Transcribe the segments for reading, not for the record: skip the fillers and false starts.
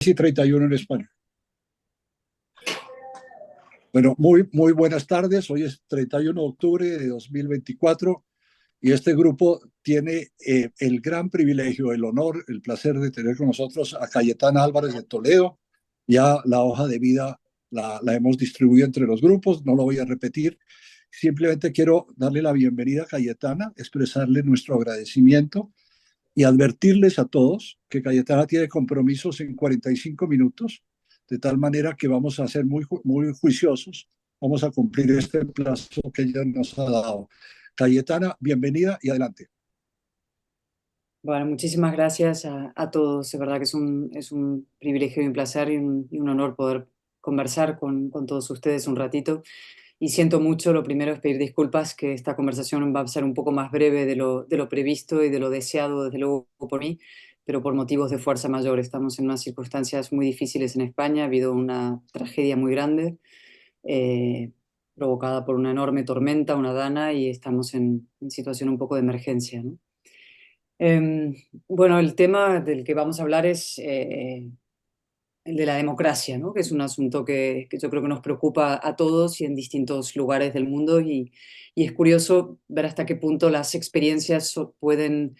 y 31 en español. Bueno, muy buenas tardes. Hoy es 31 de octubre de 2024 y este grupo tiene el gran privilegio, el honor, el placer de tener con nosotros a Cayetana Álvarez de Toledo. Ya la hoja de vida la hemos distribuido entre los grupos, no lo voy a repetir. Simplemente quiero darle la bienvenida a Cayetana, expresarle nuestro agradecimiento y advertirles a todos que Cayetana tiene compromisos en 45 minutos, de tal manera que vamos a ser muy juiciosos, vamos a cumplir este plazo que ella nos ha dado. Cayetana, bienvenida y adelante. Bueno, muchísimas gracias a todos. De verdad que es un privilegio y un placer y un honor poder conversar con todos ustedes un ratito. Y siento mucho, lo primero es pedir disculpas, que esta conversación va a ser un poco más breve de lo previsto y de lo deseado, desde luego, por mí, pero por motivos de fuerza mayor. Estamos en unas circunstancias muy difíciles en España. Ha habido una tragedia muy grande eh, provocada por una enorme tormenta, una dana, y estamos en situación un poco de emergencia, ¿no? Bueno, el tema del que vamos a hablar es el de la democracia, ¿no? Que es un asunto que yo creo que nos preocupa a todos y en distintos lugares del mundo y es curioso ver hasta qué punto las experiencias pueden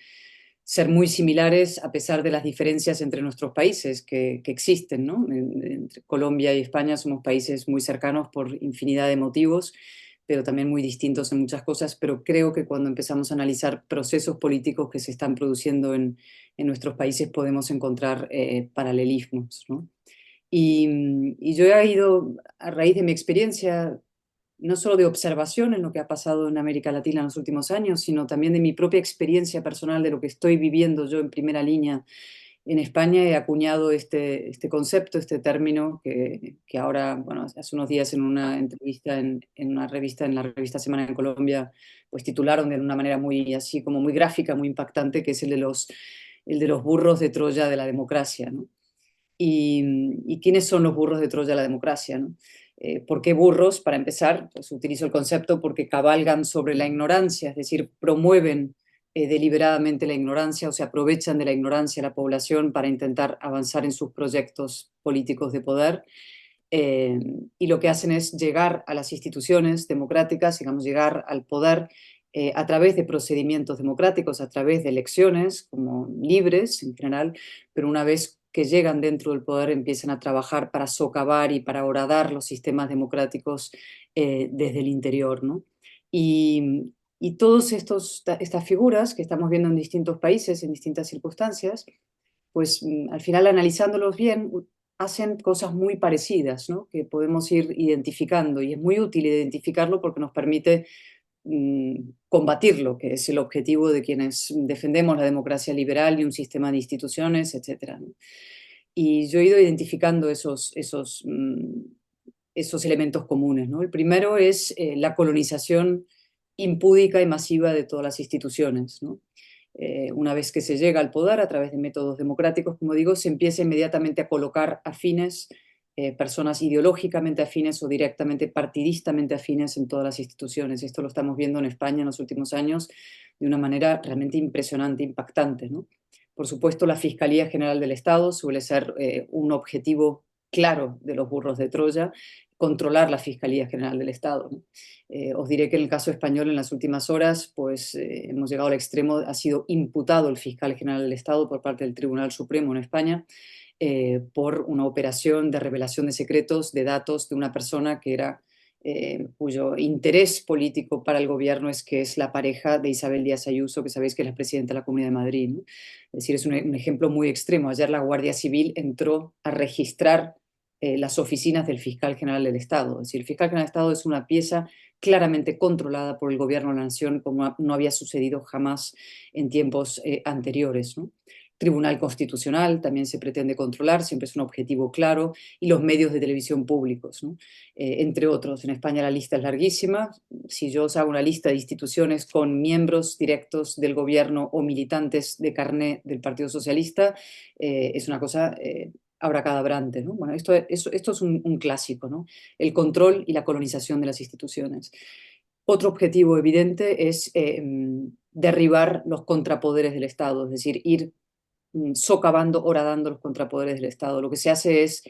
ser muy similares a pesar de las diferencias entre nuestros países que existen, ¿no? Entre Colombia y España somos países muy cercanos por infinidad de motivos, pero también muy distintos en muchas cosas, pero creo que cuando empezamos a analizar procesos políticos que se están produciendo en nuestros países podemos encontrar paralelismos, ¿no? Y yo he ido, a raíz de mi experiencia, no solo de observación en lo que ha pasado en América Latina en los últimos años, sino también de mi propia experiencia personal, de lo que estoy viviendo yo en primera línea en España, he acuñado este concepto, este término, que ahora, bueno, hace unos días en una entrevista en una revista, en la revista Semana en Colombia, pues titularon de una manera muy así, como muy gráfica, muy impactante, que es el de los burros de Troya de la democracia, ¿no? ¿Y quiénes son los burros de Troya de la democracia, ¿no? ¿Por qué burros? Para empezar, pues utilizo el concepto porque cabalgan sobre la ignorancia, es decir, promueven deliberadamente la ignorancia o se aprovechan de la ignorancia de la población para intentar avanzar en sus proyectos políticos de poder. eh, y lo que hacen es llegar a las instituciones democráticas, digamos, llegar al poder a través de procedimientos democráticos, a través de elecciones como libres en general, pero una vez que llegan dentro del poder empiezan a trabajar para socavar y para horadar los sistemas democráticos desde el interior, ¿no? Y todas estas figuras que estamos viendo en distintos países, en distintas circunstancias, pues al final analizándolos bien, hacen cosas muy parecidas, ¿no? Que podemos ir identificando y es muy útil identificarlo porque nos permite combatirlo, que es el objetivo de quienes defendemos la democracia liberal y un sistema de instituciones, etcétera, ¿no? Y yo he ido identificando esos elementos comunes, ¿no? El primero es la colonización impúdica y masiva de todas las instituciones, ¿no? Una vez que se llega al poder a través de métodos democráticos, como digo, se empieza inmediatamente a colocar afines, personas ideológicamente afines o directamente partidistamente afines en todas las instituciones. Esto lo estamos viendo en España en los últimos años de una manera realmente impresionante, impactante, ¿no? Por supuesto, la Fiscalía General del Estado suele ser un objetivo claro de los burros de Troya, controlar la Fiscalía General del Estado, ¿no? Os diré que en el caso español, en las últimas horas, pues hemos llegado al extremo, ha sido imputado el fiscal general del Estado por parte del Tribunal Supremo en España por una operación de revelación de secretos de datos de una persona que era cuyo interés político para el gobierno es que es la pareja de Isabel Díaz Ayuso, que sabéis que es la presidenta de la Comunidad de Madrid, ¿no? Es decir, es un ejemplo muy extremo. Ayer la Guardia Civil entró a registrar las oficinas del fiscal general del Estado. Es decir, el fiscal general del Estado es una pieza claramente controlada por el gobierno de la nación, como no había sucedido jamás en tiempos anteriores, ¿no? Tribunal Constitucional también se pretende controlar, siempre es un objetivo claro, y los medios de televisión públicos, ¿no? Entre otros. En España la lista es larguísima. Si yo os hago una lista de instituciones con miembros directos del gobierno o militantes de carné del Partido Socialista, es una cosa abracadabrante, ¿no? Bueno, esto es un clásico, ¿no? El control y la colonización de las instituciones. Otro objetivo evidente es derribar los contrapoderes del Estado, es decir, ir socavando, horadando los contrapoderes del Estado. Lo que se hace es,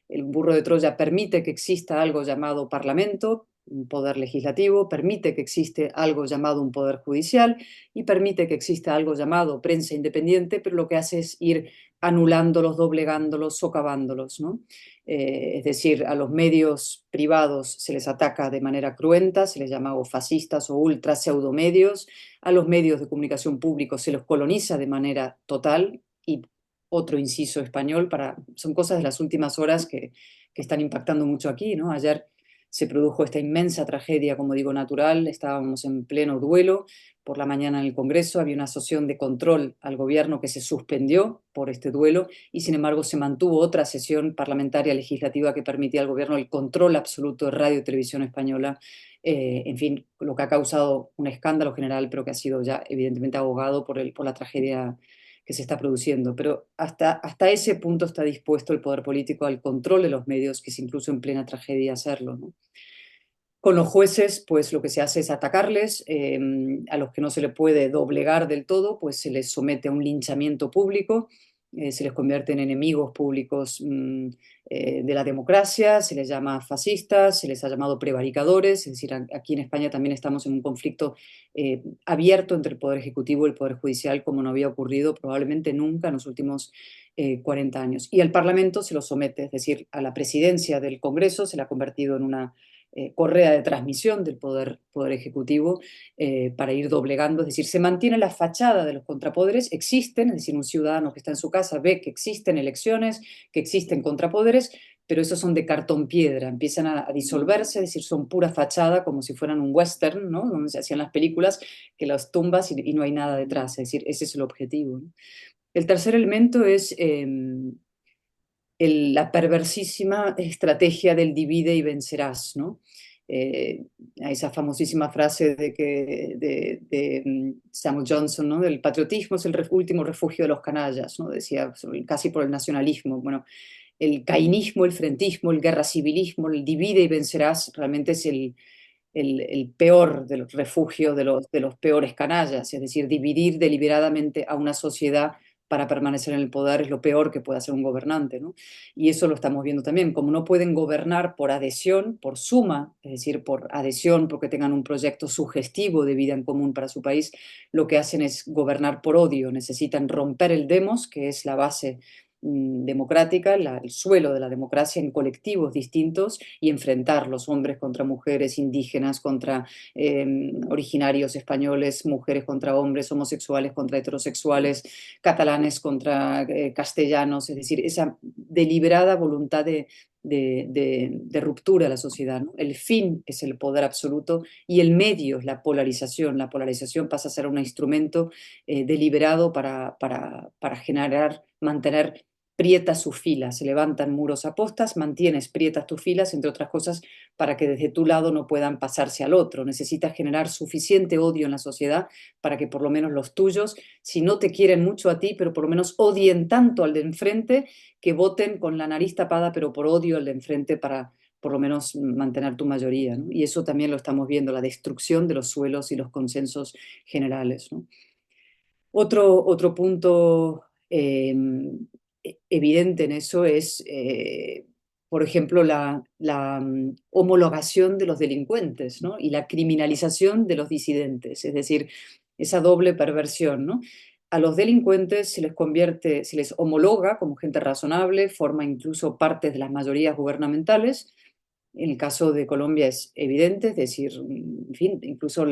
el burro de Troya permite que exista algo llamado parlamento, un poder legislativo, permite que existe algo llamado un poder judicial y permite que exista algo llamado prensa independiente, pero lo que hace es ir anulándolos, doblegándolos, socavándolos, ¿no? Es decir, a los medios privados se les ataca de manera cruenta, se les llama o fascistas o ultra pseudomedios, a los medios de comunicación públicos se los coloniza de manera total y otro inciso español son cosas de las últimas horas que están impactando mucho aquí, ¿no? Ayer se produjo esta inmensa tragedia, como digo, natural, estábamos en pleno duelo, por la mañana en el Congreso había una sesión de control al gobierno que se suspendió por este duelo y sin embargo se mantuvo otra sesión parlamentaria legislativa que permitía al gobierno el control absoluto de Radio y Televisión Española, en fin, lo que ha causado un escándalo general, pero que ha sido ya evidentemente abogado por la tragedia que se está produciendo. Pero hasta ese punto está dispuesto el poder político al control de los medios, que es incluso en plena tragedia hacerlo, ¿no? Con los jueces, pues lo que se hace es atacarles, a los que no se les puede doblegar del todo, pues se les somete a un linchamiento público, se les convierte en enemigos públicos de la democracia, se les llama fascistas, se les ha llamado prevaricadores, es decir, aquí en España también estamos en un conflicto abierto entre el Poder Ejecutivo y el Poder Judicial, como no había ocurrido probablemente nunca en los últimos 40 años. Y al Parlamento se lo somete, es decir, a la presidencia del Congreso se le ha convertido en una correa de transmisión del poder ejecutivo para ir doblegando, es decir, se mantiene la fachada de los contrapoderes, existen, es decir, un ciudadano que está en su casa ve que existen elecciones, que existen contrapoderes, pero esos son de cartón piedra, empiezan a disolverse, es decir, son pura fachada, como si fueran un western, ¿no? Donde se hacían las películas, que las tumbas y no hay nada detrás, es decir, ese es el objetivo, ¿no? El tercer elemento es la perversísima estrategia del divide y vencerás, ¿no? Esa famosísima frase de Samuel Johnson, ¿no? Del patriotismo es el último refugio de los canallas, ¿no? Decía casi por el nacionalismo. Bueno, el cainismo, el frentismo, el guerra civilismo, el divide y vencerás realmente es el peor de los refugios de los peores canallas, es decir, dividir deliberadamente a una sociedad para permanecer en el poder es lo peor que puede hacer un gobernante, ¿no? Y eso lo estamos viendo también, como no pueden gobernar por adhesión, por suma, es decir, por adhesión, porque tengan un proyecto sugestivo de vida en común para su país, lo que hacen es gobernar por odio, necesitan romper el demos, que es la base democrática, el suelo de la democracia en colectivos distintos y enfrentar los hombres contra mujeres, indígenas contra originarios españoles, mujeres contra hombres, homosexuales contra heterosexuales, catalanes contra castellanos, es decir, esa deliberada voluntad de ruptura de la sociedad, ¿no? El fin es el poder absoluto y el medio es la polarización. La polarización pasa a ser un instrumento deliberado para generar, mantener prietas sus filas, se levantan muros a postas, mantienes prietas tus filas, entre otras cosas, para que desde tu lado no puedan pasarse al otro. Necesitas generar suficiente odio en la sociedad para que por lo menos los tuyos, si no te quieren mucho a ti, pero por lo menos odien tanto al de enfrente que voten con la nariz tapada, pero por odio al de enfrente para por lo menos mantener tu mayoría, ¿no? Y eso también lo estamos viendo, la destrucción de los suelos y los consensos generales, ¿no? Otro punto evidente en eso es, por ejemplo, la homologación de los delincuentes, ¿no? Y la criminalización de los disidentes, es decir, esa doble perversión, ¿no? A los delincuentes se les convierte, se les homologa como gente razonable, forma incluso parte de las mayorías gubernamentales. En el caso de Colombia es evidente, es decir, en fin, incluso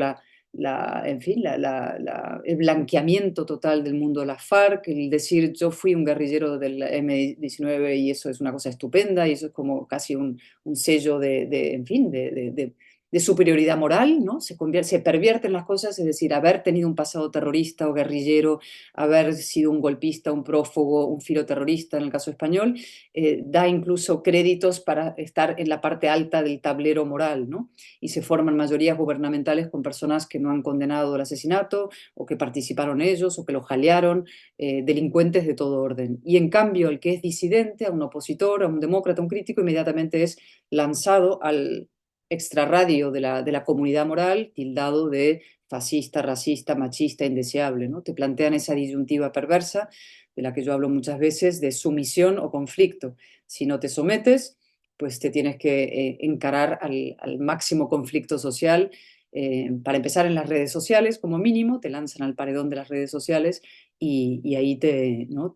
en fin, el blanqueamiento total del mundo de las FARC, el decir yo fui un guerrillero del M-19 y eso es una cosa estupenda y eso es como casi un sello en fin, de superioridad moral, ¿no? Se pervierten las cosas, es decir, haber tenido un pasado terrorista o guerrillero, haber sido un golpista, un prófugo, un filoterrorista en el caso español, da incluso créditos para estar en la parte alta del tablero moral, ¿no? Y se forman mayorías gubernamentales con personas que no han condenado el asesinato o que participaron ellos o que lo jalearon, delincuentes de todo orden. Y en cambio, el que es disidente, a un opositor, a un demócrata, a un crítico, inmediatamente es lanzado al extrarradio de la comunidad moral, tildado de fascista, racista, machista, indeseable, ¿no? Te plantean esa disyuntiva perversa de la que yo hablo muchas veces, de sumisión o conflicto. Si no te sometes, pues te tienes que encarar al máximo conflicto social. Para empezar en las redes sociales, como mínimo, te lanzan al paredón de las redes sociales y ahí ¿no?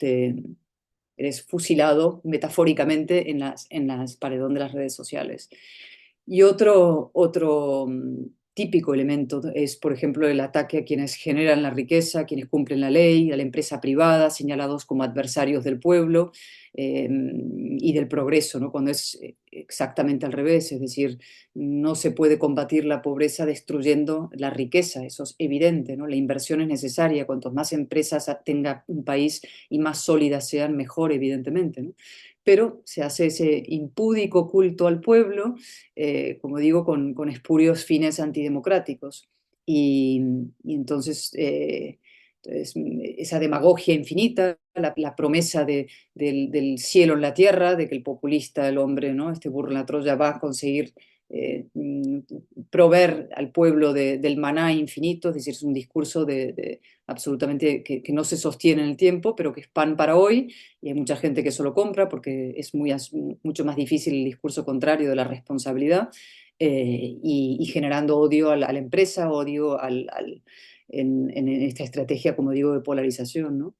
Eres fusilado metafóricamente en las paredón de las redes sociales. Y otro típico elemento es, por ejemplo, el ataque a quienes generan la riqueza, quienes cumplen la ley, a la empresa privada, señalados como adversarios del pueblo y del progreso, ¿no? Cuando es exactamente al revés, es decir, no se puede combatir la pobreza destruyendo la riqueza, eso es evidente, ¿no? La inversión es necesaria, cuanto más empresas tenga un país y más sólidas sean, mejor, evidentemente, ¿no? Pero se hace ese impúdico culto al pueblo, como digo, con espurios fines antidemocráticos. Y, y entonces, esa demagogia infinita, la promesa del cielo en la tierra, de que el populista, el hombre, ¿no? Este burro en la Troya va a conseguir eh, mm, proveer al pueblo del maná infinito, es decir, es un discurso absolutamente que no se sostiene en el tiempo, pero que es pan para hoy, y hay mucha gente que eso lo compra porque es mucho más difícil el discurso contrario de la responsabilidad, y generando odio a la empresa, odio en esta estrategia, como digo, de polarización, ¿no?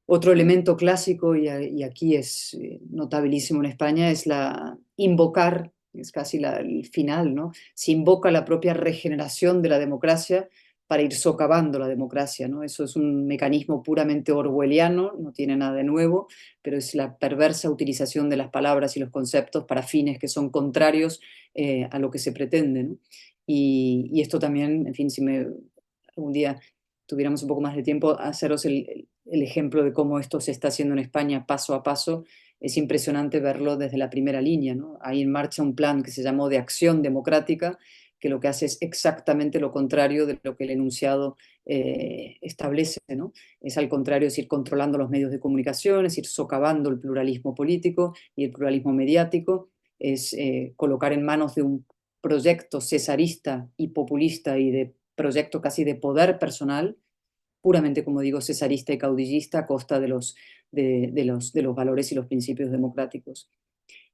Otro elemento clásico, y aquí es notabilísimo en España, es la invocar, es casi el final, ¿no? Se invoca la propia regeneración de la democracia para ir socavando la democracia, ¿no? Eso es un mecanismo puramente orwelliano, no tiene nada de nuevo, pero es la perversa utilización de las palabras y los conceptos para fines que son contrarios a lo que se pretende, ¿no? Y esto también, en fin, si algún día tuviéramos un poco más de tiempo, haceros el ejemplo de cómo esto se está haciendo en España paso a paso. Es impresionante verlo desde la primera línea, ¿no? Hay en marcha un plan que se llamó de acción democrática, que lo que hace es exactamente lo contrario de lo que el enunciado establece, ¿no? Es al contrario, es ir controlando los medios de comunicación, es ir socavando el pluralismo político y el pluralismo mediático, es colocar en manos de un proyecto cesarista y populista y de proyecto casi de poder personal, puramente, como digo, cesarista y caudillista a costa de los valores y los principios democráticos.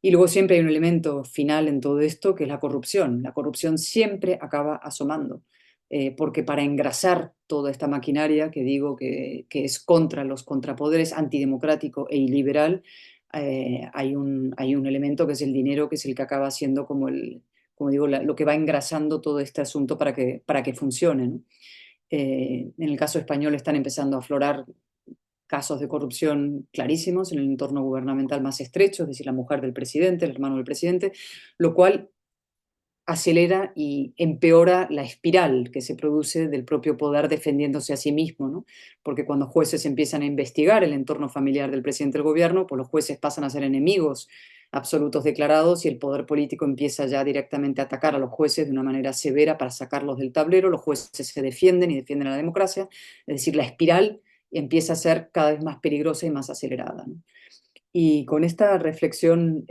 Y luego siempre hay un elemento final en todo esto, que es la corrupción. La corrupción siempre acaba asomando, porque para engrasar toda esta maquinaria que digo que es contra los contrapoderes, antidemocrático e iliberal, hay un elemento que es el dinero, que es el que acaba siendo como digo, lo que va engrasando todo este asunto para que funcione, ¿no? En el caso español están empezando a aflorar casos de corrupción clarísimos en el entorno gubernamental más estrecho, es decir, la mujer del presidente, el hermano del presidente, lo cual acelera y empeora la espiral que se produce del propio poder defendiéndose a sí mismo, ¿no? Porque cuando jueces empiezan a investigar el entorno familiar del presidente del gobierno, pues los jueces pasan a ser enemigos absolutos declarados y el poder político empieza ya directamente a atacar a los jueces de una manera severa para sacarlos del tablero, los jueces se defienden y defienden a la democracia, es decir, la espiral empieza a ser cada vez más peligrosa y más acelerada, ¿no? Y con esta reflexión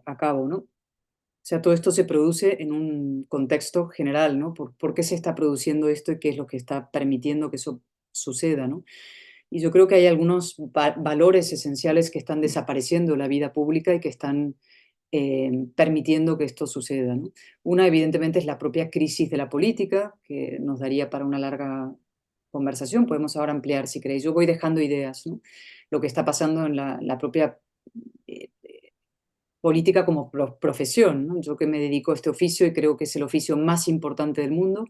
acabo, ¿no? O sea, todo esto se produce en un contexto general, ¿no? ¿Por qué se está produciendo esto y qué es lo que está permitiendo que eso suceda, ¿no? Y yo creo que hay algunos valores esenciales que están desapareciendo de la vida pública y que están permitiendo que esto suceda, ¿no? Una, evidentemente, es la propia crisis de la política, que nos daría para una larga conversación. Podemos ahora ampliar, si queréis. Yo voy dejando ideas, ¿no? Lo que está pasando en la propia eh, política como profesión, ¿no? Yo que me dedico a este oficio y creo que es el oficio más importante del mundo,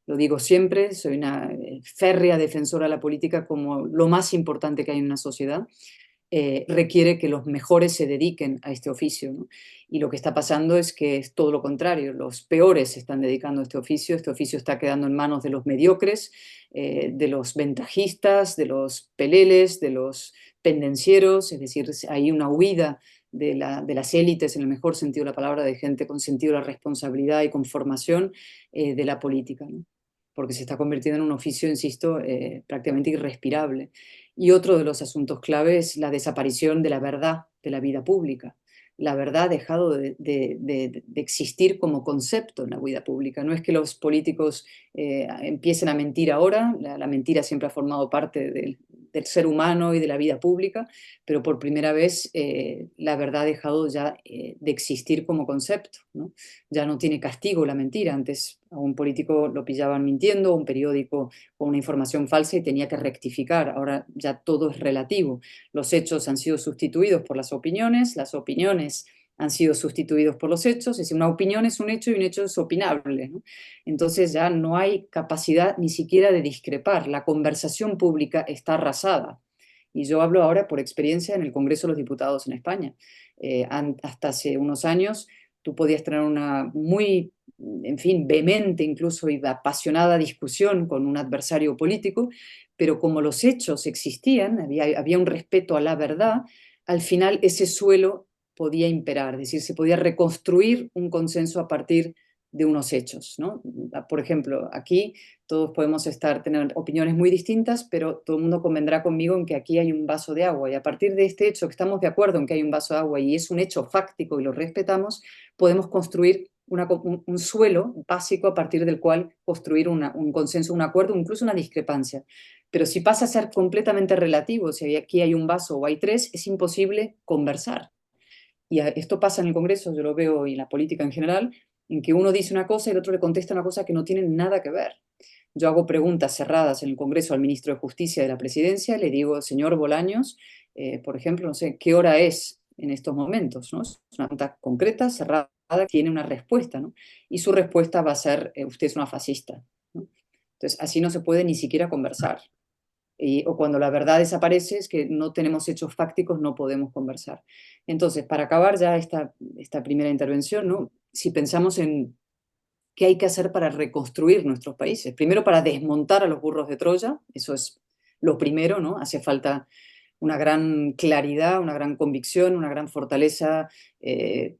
lo digo siempre, soy una férrea defensora de la política como lo más importante que hay en una sociedad. Requiere que los mejores se dediquen a este oficio, ¿no? Y lo que está pasando es que es todo lo contrario, los peores se están dedicando a este oficio está quedando en manos de los mediocres, de los ventajistas, de los peleles, de los pendencieros, es decir, hay una huida de las élites, en el mejor sentido de la palabra, de gente con sentido de la responsabilidad y con formación de la política, ¿no? Porque se está convirtiendo en un oficio, insisto, prácticamente irrespirable. Y otro de los asuntos clave es la desaparición de la verdad de la vida pública. La verdad ha dejado de existir como concepto en la vida pública. No es que los políticos empiecen a mentir ahora, la mentira siempre ha formado parte del ser humano y de la vida pública, pero por primera vez la verdad ha dejado ya de existir como concepto, ¿no? Ya no tiene castigo la mentira. Antes a un político lo pillaban mintiendo, un periódico con una información falsa y tenía que rectificar. Ahora ya todo es relativo. Los hechos han sido sustituidos por las opiniones han sido sustituidos por los hechos. Es decir, una opinión es un hecho y un hecho es opinable, ¿no? Entonces ya no hay capacidad ni siquiera de discrepar. La conversación pública está arrasada. Y yo hablo ahora por experiencia en el Congreso de los Diputados en España. Hasta hace unos años tú podías tener una muy, en fin, vehemente incluso y apasionada discusión con un adversario político, pero como los hechos existían, había un respeto a la verdad, al final ese suelo podía imperar, es decir, se podía reconstruir un consenso a partir de unos hechos, ¿no? Por ejemplo, aquí todos podemos tener opiniones muy distintas, pero todo el mundo convendrá conmigo en que aquí hay un vaso de agua y a partir de este hecho que estamos de acuerdo en que hay un vaso de agua y es un hecho fáctico y lo respetamos, podemos construir un suelo básico a partir del cual construir un consenso, un acuerdo, incluso una discrepancia. Pero si pasa a ser completamente relativo, si aquí hay un vaso o hay tres, es imposible conversar. Y esto pasa en el Congreso, yo lo veo y en la política en general, en que uno dice una cosa y el otro le contesta una cosa que no tiene nada que ver. Yo hago preguntas cerradas en el Congreso al ministro de Justicia de la Presidencia, le digo, señor Bolaños, por ejemplo, no sé, ¿qué hora es en estos momentos? ¿No? Es una pregunta concreta, cerrada, tiene una respuesta, ¿no? Y su respuesta va a ser, usted es una fascista, ¿no? Entonces, así no se puede ni siquiera conversar. O cuando la verdad desaparece, es que no tenemos hechos fácticos, no podemos conversar. Entonces, para acabar ya esta primera intervención, ¿no? Si pensamos en qué hay que hacer para reconstruir nuestros países, primero para desmontar a los burros de Troya, eso es lo primero, ¿no? Hace falta una gran claridad, una gran convicción, una gran fortaleza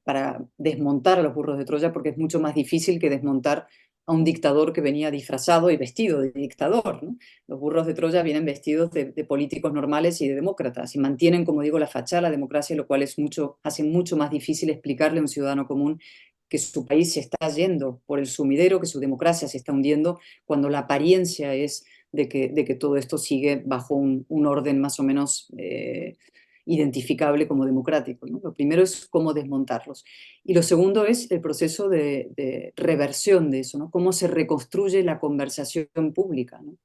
para desmontar a los burros de Troya, porque es mucho más difícil que desmontar a un dictador que venía disfrazado y vestido de dictador, ¿no? Los burros de Troya vienen vestidos de políticos normales y de demócratas y mantienen, como digo, la fachada de la democracia, lo cual hace mucho más difícil explicarle a un ciudadano común que su país se está yendo por el sumidero, que su democracia se está hundiendo, cuando la apariencia es de que todo esto sigue bajo un orden más o menos identificable como democrático, ¿no? Lo primero es cómo desmontarlos. Y lo segundo es el proceso de reversión de eso, ¿no? Cómo se reconstruye la conversación pública, ¿no?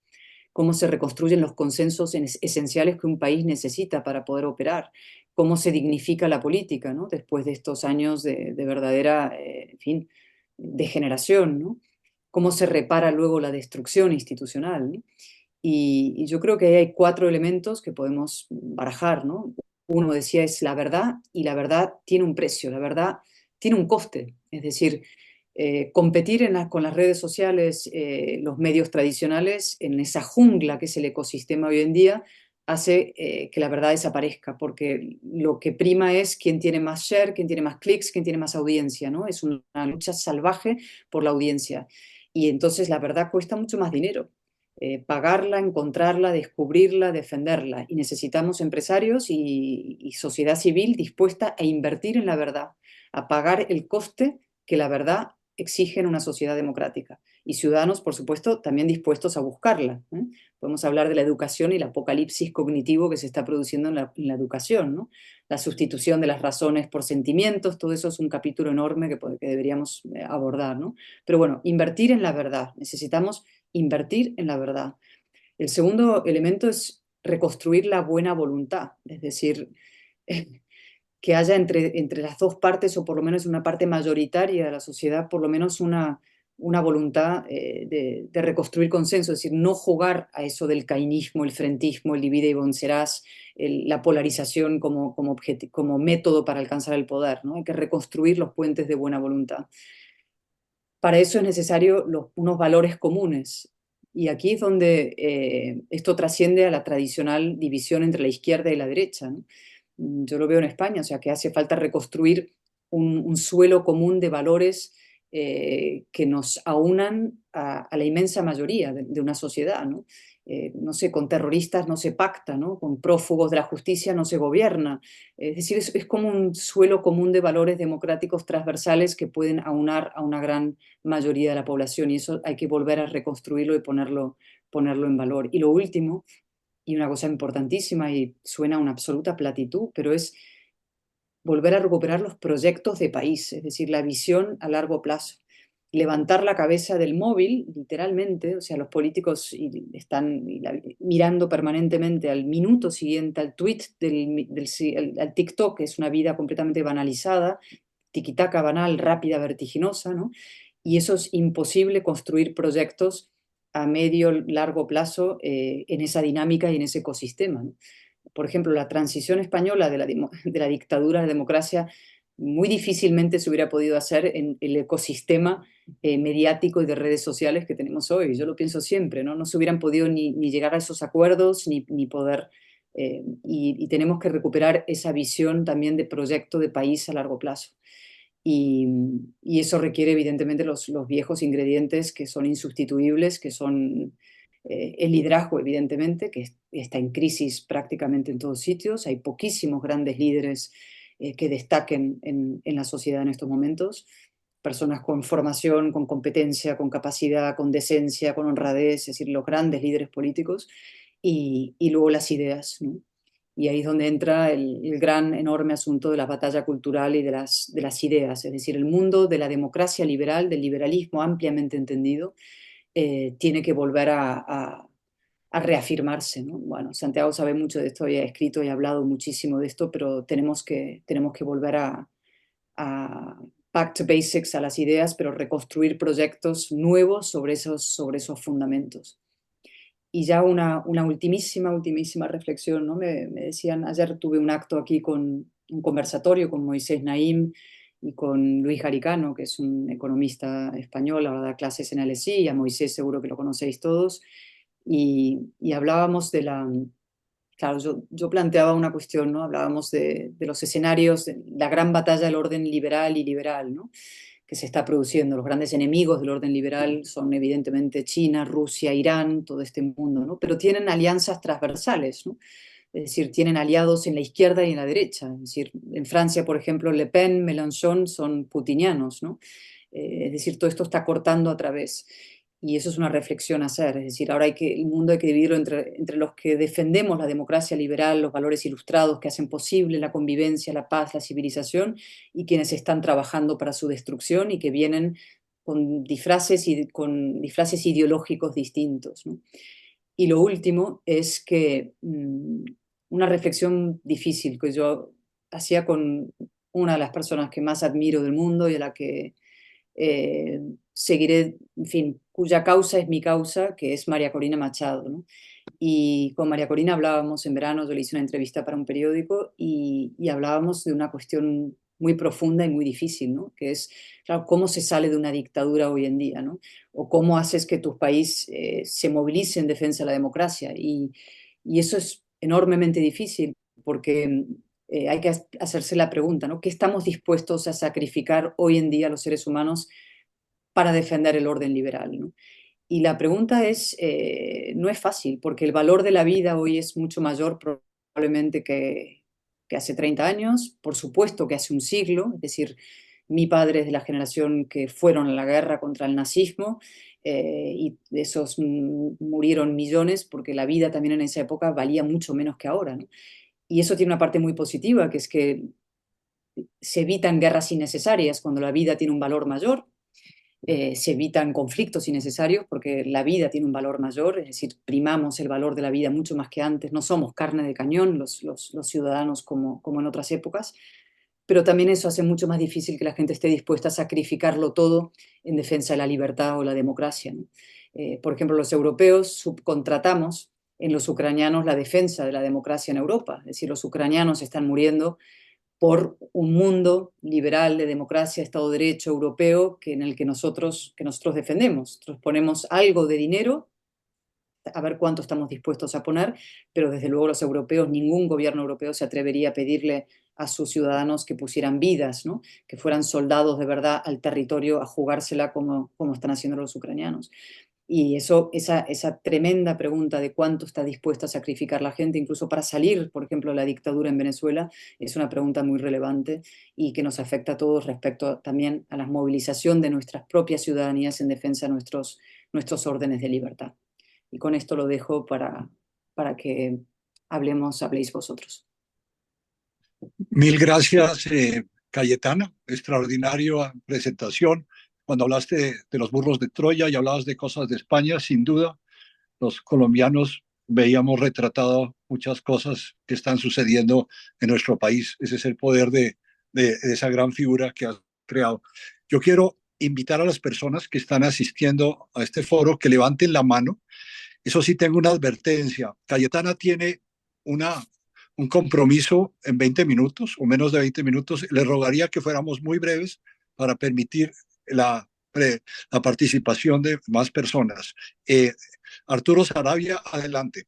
Cómo se reconstruyen los consensos esenciales que un país necesita para poder operar, cómo se dignifica la política, ¿no? Después de estos años de verdadera, en fin, degeneración, ¿no? Cómo se repara luego la destrucción institucional, ¿no? Y yo creo que ahí hay cuatro elementos que podemos barajar, ¿no? Uno decía es la verdad y la verdad tiene un precio, la verdad tiene un coste, es decir, competir con las redes sociales, los medios tradicionales, en esa jungla que es el ecosistema hoy en día, hace que la verdad desaparezca, porque lo que prima es quién tiene más share, quién tiene más clics, quién tiene más audiencia, ¿no? Es una lucha salvaje por la audiencia. Y entonces la verdad cuesta mucho más dinero. Pagarla, encontrarla, descubrirla, defenderla. Y necesitamos empresarios y sociedad civil dispuesta a invertir en la verdad, a pagar el coste que la verdad exige en una sociedad democrática. Y ciudadanos, por supuesto, también dispuestos a buscarla, ¿eh? Podemos hablar de la educación y el apocalipsis cognitivo que se está produciendo en la educación, ¿no? La sustitución de las razones por sentimientos, todo eso es un capítulo enorme que deberíamos abordar, ¿no? Pero bueno, invertir en la verdad. Necesitamos invertir en la verdad. El segundo elemento es reconstruir la buena voluntad, es decir, que haya entre las dos partes, o por lo menos una parte mayoritaria de la sociedad, por lo menos una voluntad de reconstruir consenso, es decir, no jugar a eso del cainismo, el frentismo, el divide y vencerás, la polarización como método para alcanzar el poder, ¿no? Hay que reconstruir los puentes de buena voluntad. Para eso es necesario unos valores comunes. Y aquí es donde esto trasciende a la tradicional división entre la izquierda y la derecha, ¿no? Yo lo veo en España, o sea, que hace falta reconstruir un suelo común de valores que nos aunan a la inmensa mayoría de una sociedad, ¿no? No sé, con terroristas no se pacta, ¿no? Con prófugos de la justicia no se gobierna. Es decir, es como un suelo común de valores democráticos transversales que pueden aunar a una gran mayoría de la población y eso hay que volver a reconstruirlo y ponerlo en valor. Y lo último Y una cosa importantísima y suena a una absoluta platitud, pero es volver a recuperar los proyectos de país, es decir, la visión a largo plazo. Levantar la cabeza del móvil, literalmente, o sea, los políticos están mirando permanentemente al minuto siguiente, al tweet, al TikTok, que es una vida completamente banalizada, tiquitaca banal, rápida, vertiginosa, ¿no? Y eso es imposible construir proyectos a medio, largo plazo en esa dinámica y en ese ecosistema, ¿no? Por ejemplo, la transición española de la dictadura a la democracia muy difícilmente se hubiera podido hacer en el ecosistema mediático y de redes sociales que tenemos hoy. Yo lo pienso siempre, ¿no? No se hubieran podido ni llegar a esos acuerdos ni poder. Y tenemos que recuperar esa visión también de proyecto de país a largo plazo. Y, y eso requiere evidentemente los viejos ingredientes que son insustituibles, que son el liderazgo, evidentemente, que está en crisis prácticamente en todos sitios. Hay poquísimos grandes líderes que destaquen en la sociedad en estos momentos. Personas con formación, con competencia, con capacidad, con decencia, con honradez, es decir, los grandes líderes políticos. Y luego las ideas, ¿no? Y ahí es donde entra el gran, enorme asunto de la batalla cultural y de las ideas, es decir, el mundo de la democracia liberal, del liberalismo ampliamente entendido, tiene que volver a reafirmarse, ¿no? Bueno, Santiago sabe mucho de esto y ha escrito y ha hablado muchísimo de esto, pero tenemos que volver a back to basics, a las ideas, pero reconstruir proyectos nuevos sobre esos fundamentos. Y ya una ultimísima reflexión, ¿no? Me decían, ayer tuve un acto aquí con un conversatorio con Moisés Naím y con Luis Garicano, que es un economista español, ahora da clases en LSI, y a Moisés seguro que lo conocéis todos, y hablábamos de claro, yo planteaba una cuestión, ¿no? Hablábamos de los escenarios, de la gran batalla del orden liberal y liberal, ¿no? Que se está produciendo. Los grandes enemigos del orden liberal son evidentemente China, Rusia, Irán, todo este mundo, ¿no? Pero tienen alianzas transversales, ¿no? Es decir, tienen aliados en la izquierda y en la derecha. Es decir, en Francia, por ejemplo, Le Pen, Mélenchon son putinianos, ¿no? Es decir, todo esto está cortando a través. Y eso es una reflexión a hacer. Es decir, ahora el mundo hay que dividirlo entre los que defendemos la democracia liberal, los valores ilustrados que hacen posible la convivencia, la paz, la civilización, y quienes están trabajando para su destrucción y que vienen con disfraces ideológicos distintos, ¿no? Y lo último es que una reflexión difícil que yo hacía con una de las personas que más admiro del mundo y a la que eh, seguiré, en fin, cuya causa es mi causa, que es María Corina Machado, ¿no? Y con María Corina hablábamos en verano, yo le hice una entrevista para un periódico y hablábamos de una cuestión muy profunda y muy difícil, ¿no? Que es, claro, cómo se sale de una dictadura hoy en día, ¿no? O cómo haces que tu país se movilice en defensa de la democracia. Y eso es enormemente difícil porque hay que hacerse la pregunta, ¿no? ¿Qué estamos dispuestos a sacrificar hoy en día los seres humanos para defender el orden liberal, ¿no? Y la pregunta no es fácil, porque el valor de la vida hoy es mucho mayor probablemente que hace 30 años, por supuesto que hace un siglo, es decir, mi padre es de la generación que fueron a la guerra contra el nazismo y de esos murieron millones porque la vida también en esa época valía mucho menos que ahora, ¿no? Y eso tiene una parte muy positiva, que es que se evitan guerras innecesarias cuando la vida tiene un valor mayor, se evitan conflictos innecesarios porque la vida tiene un valor mayor, es decir, primamos el valor de la vida mucho más que antes, no somos carne de cañón los ciudadanos como en otras épocas, pero también eso hace mucho más difícil que la gente esté dispuesta a sacrificarlo todo en defensa de la libertad o la democracia, ¿no? Por ejemplo, los europeos subcontratamos en los ucranianos la defensa de la democracia en Europa, es decir, los ucranianos están muriendo por un mundo liberal de democracia, Estado de Derecho europeo en el que nosotros defendemos. Nosotros ponemos algo de dinero, a ver cuánto estamos dispuestos a poner, pero desde luego los europeos, ningún gobierno europeo se atrevería a pedirle a sus ciudadanos que pusieran vidas, ¿no? Que fueran soldados de verdad al territorio a jugársela como están haciendo los ucranianos. Y esa tremenda pregunta de cuánto está dispuesta a sacrificar la gente, incluso para salir, por ejemplo, de la dictadura en Venezuela, es una pregunta muy relevante y que nos afecta a todos respecto también a la movilización de nuestras propias ciudadanías en defensa de nuestros órdenes de libertad. Y con esto lo dejo para que habléis vosotros. Mil gracias, Cayetana. Extraordinaria presentación. Cuando hablaste de los burros de Troya y hablabas de cosas de España, sin duda, los colombianos veíamos retratado muchas cosas que están sucediendo en nuestro país. Ese es el poder de esa gran figura que has creado. Yo quiero invitar a las personas que están asistiendo a este foro que levanten la mano. Eso sí, tengo una advertencia. Cayetana tiene una, un compromiso en 20 minutos o menos de 20 minutos. Le rogaría que fuéramos muy breves para permitir la, la participación de más personas. Arturo Sarabia, adelante.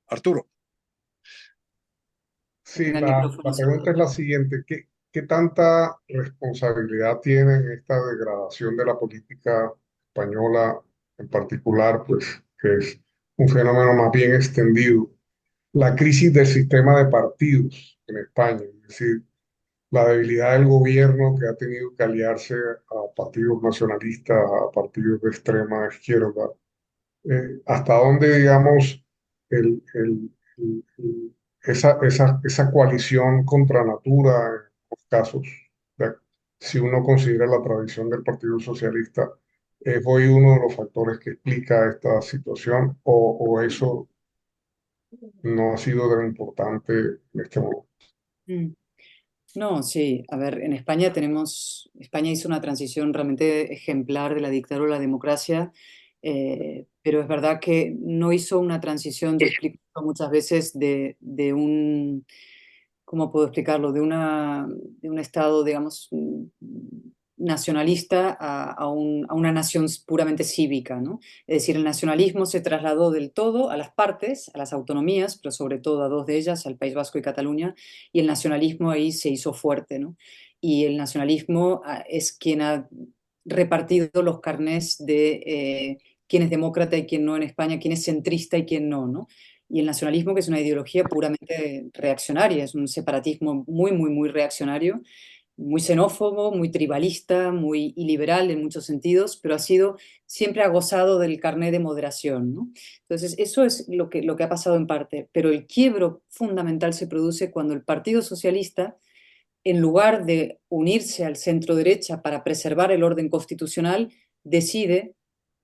Arturo. Sí, El la micrófono pregunta es la siguiente. ¿Qué tanta responsabilidad tiene en esta degradación de la política española en particular, pues que es un fenómeno más bien extendido, la crisis del sistema de partidos en España? Es decir, la debilidad del gobierno que ha tenido que aliarse a partidos nacionalistas, a partidos de extrema izquierda. ¿Hasta dónde, digamos, el, el- esa coalición contra natura en los casos, ¿ya? Si uno considera la tradición del Partido Socialista, ¿es hoy uno de los factores que explica esta situación o eso no ha sido tan importante en este momento? Mm. No, sí, a ver, en España España hizo una transición realmente ejemplar de la dictadura a la democracia, pero es verdad que no hizo una transición, yo explico esto muchas veces, de un, ¿cómo puedo explicarlo? De un Estado, digamos, nacionalista a una nación puramente cívica, ¿no? Es decir, el nacionalismo se trasladó del todo a las partes, a las autonomías, pero sobre todo a dos de ellas, al País Vasco y Cataluña, y el nacionalismo ahí se hizo fuerte, ¿no? Y el nacionalismo es quien ha repartido los carnés de quién es demócrata y quién no en España, quién es centrista y quién no, ¿no? Y el nacionalismo, que es una ideología puramente reaccionaria, es un separatismo muy, muy, muy reaccionario, muy xenófobo, muy tribalista, muy iliberal en muchos sentidos, pero siempre ha gozado del carné de moderación, ¿no? Entonces, eso es lo que ha pasado en parte, pero el quiebro fundamental se produce cuando el Partido Socialista, en lugar de unirse al centro derecha para preservar el orden constitucional, decide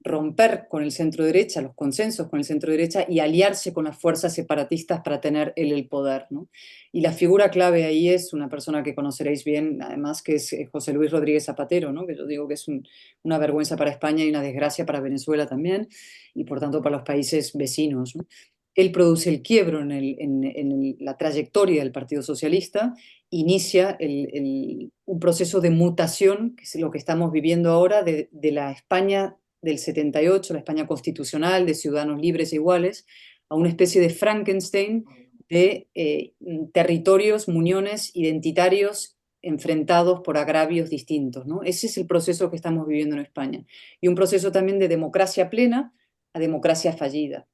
romper con el centro derecha, los consensos con el centro derecha y aliarse con las fuerzas separatistas para tener él el poder, ¿no? Y la figura clave ahí es una persona que conoceréis bien, además, que es José Luis Rodríguez Zapatero, ¿no? Que yo digo que es una vergüenza para España y una desgracia para Venezuela también, y por tanto para los países vecinos, ¿no? Él produce el quiebro en la trayectoria del Partido Socialista, inicia un proceso de mutación, que es lo que estamos viviendo ahora, de la España del 78, la España constitucional, de ciudadanos libres e iguales, a una especie de Frankenstein de territorios, muniones identitarios enfrentados por agravios distintos, ¿no? Ese es el proceso que estamos viviendo en España. Y un proceso también de democracia plena a democracia fallida.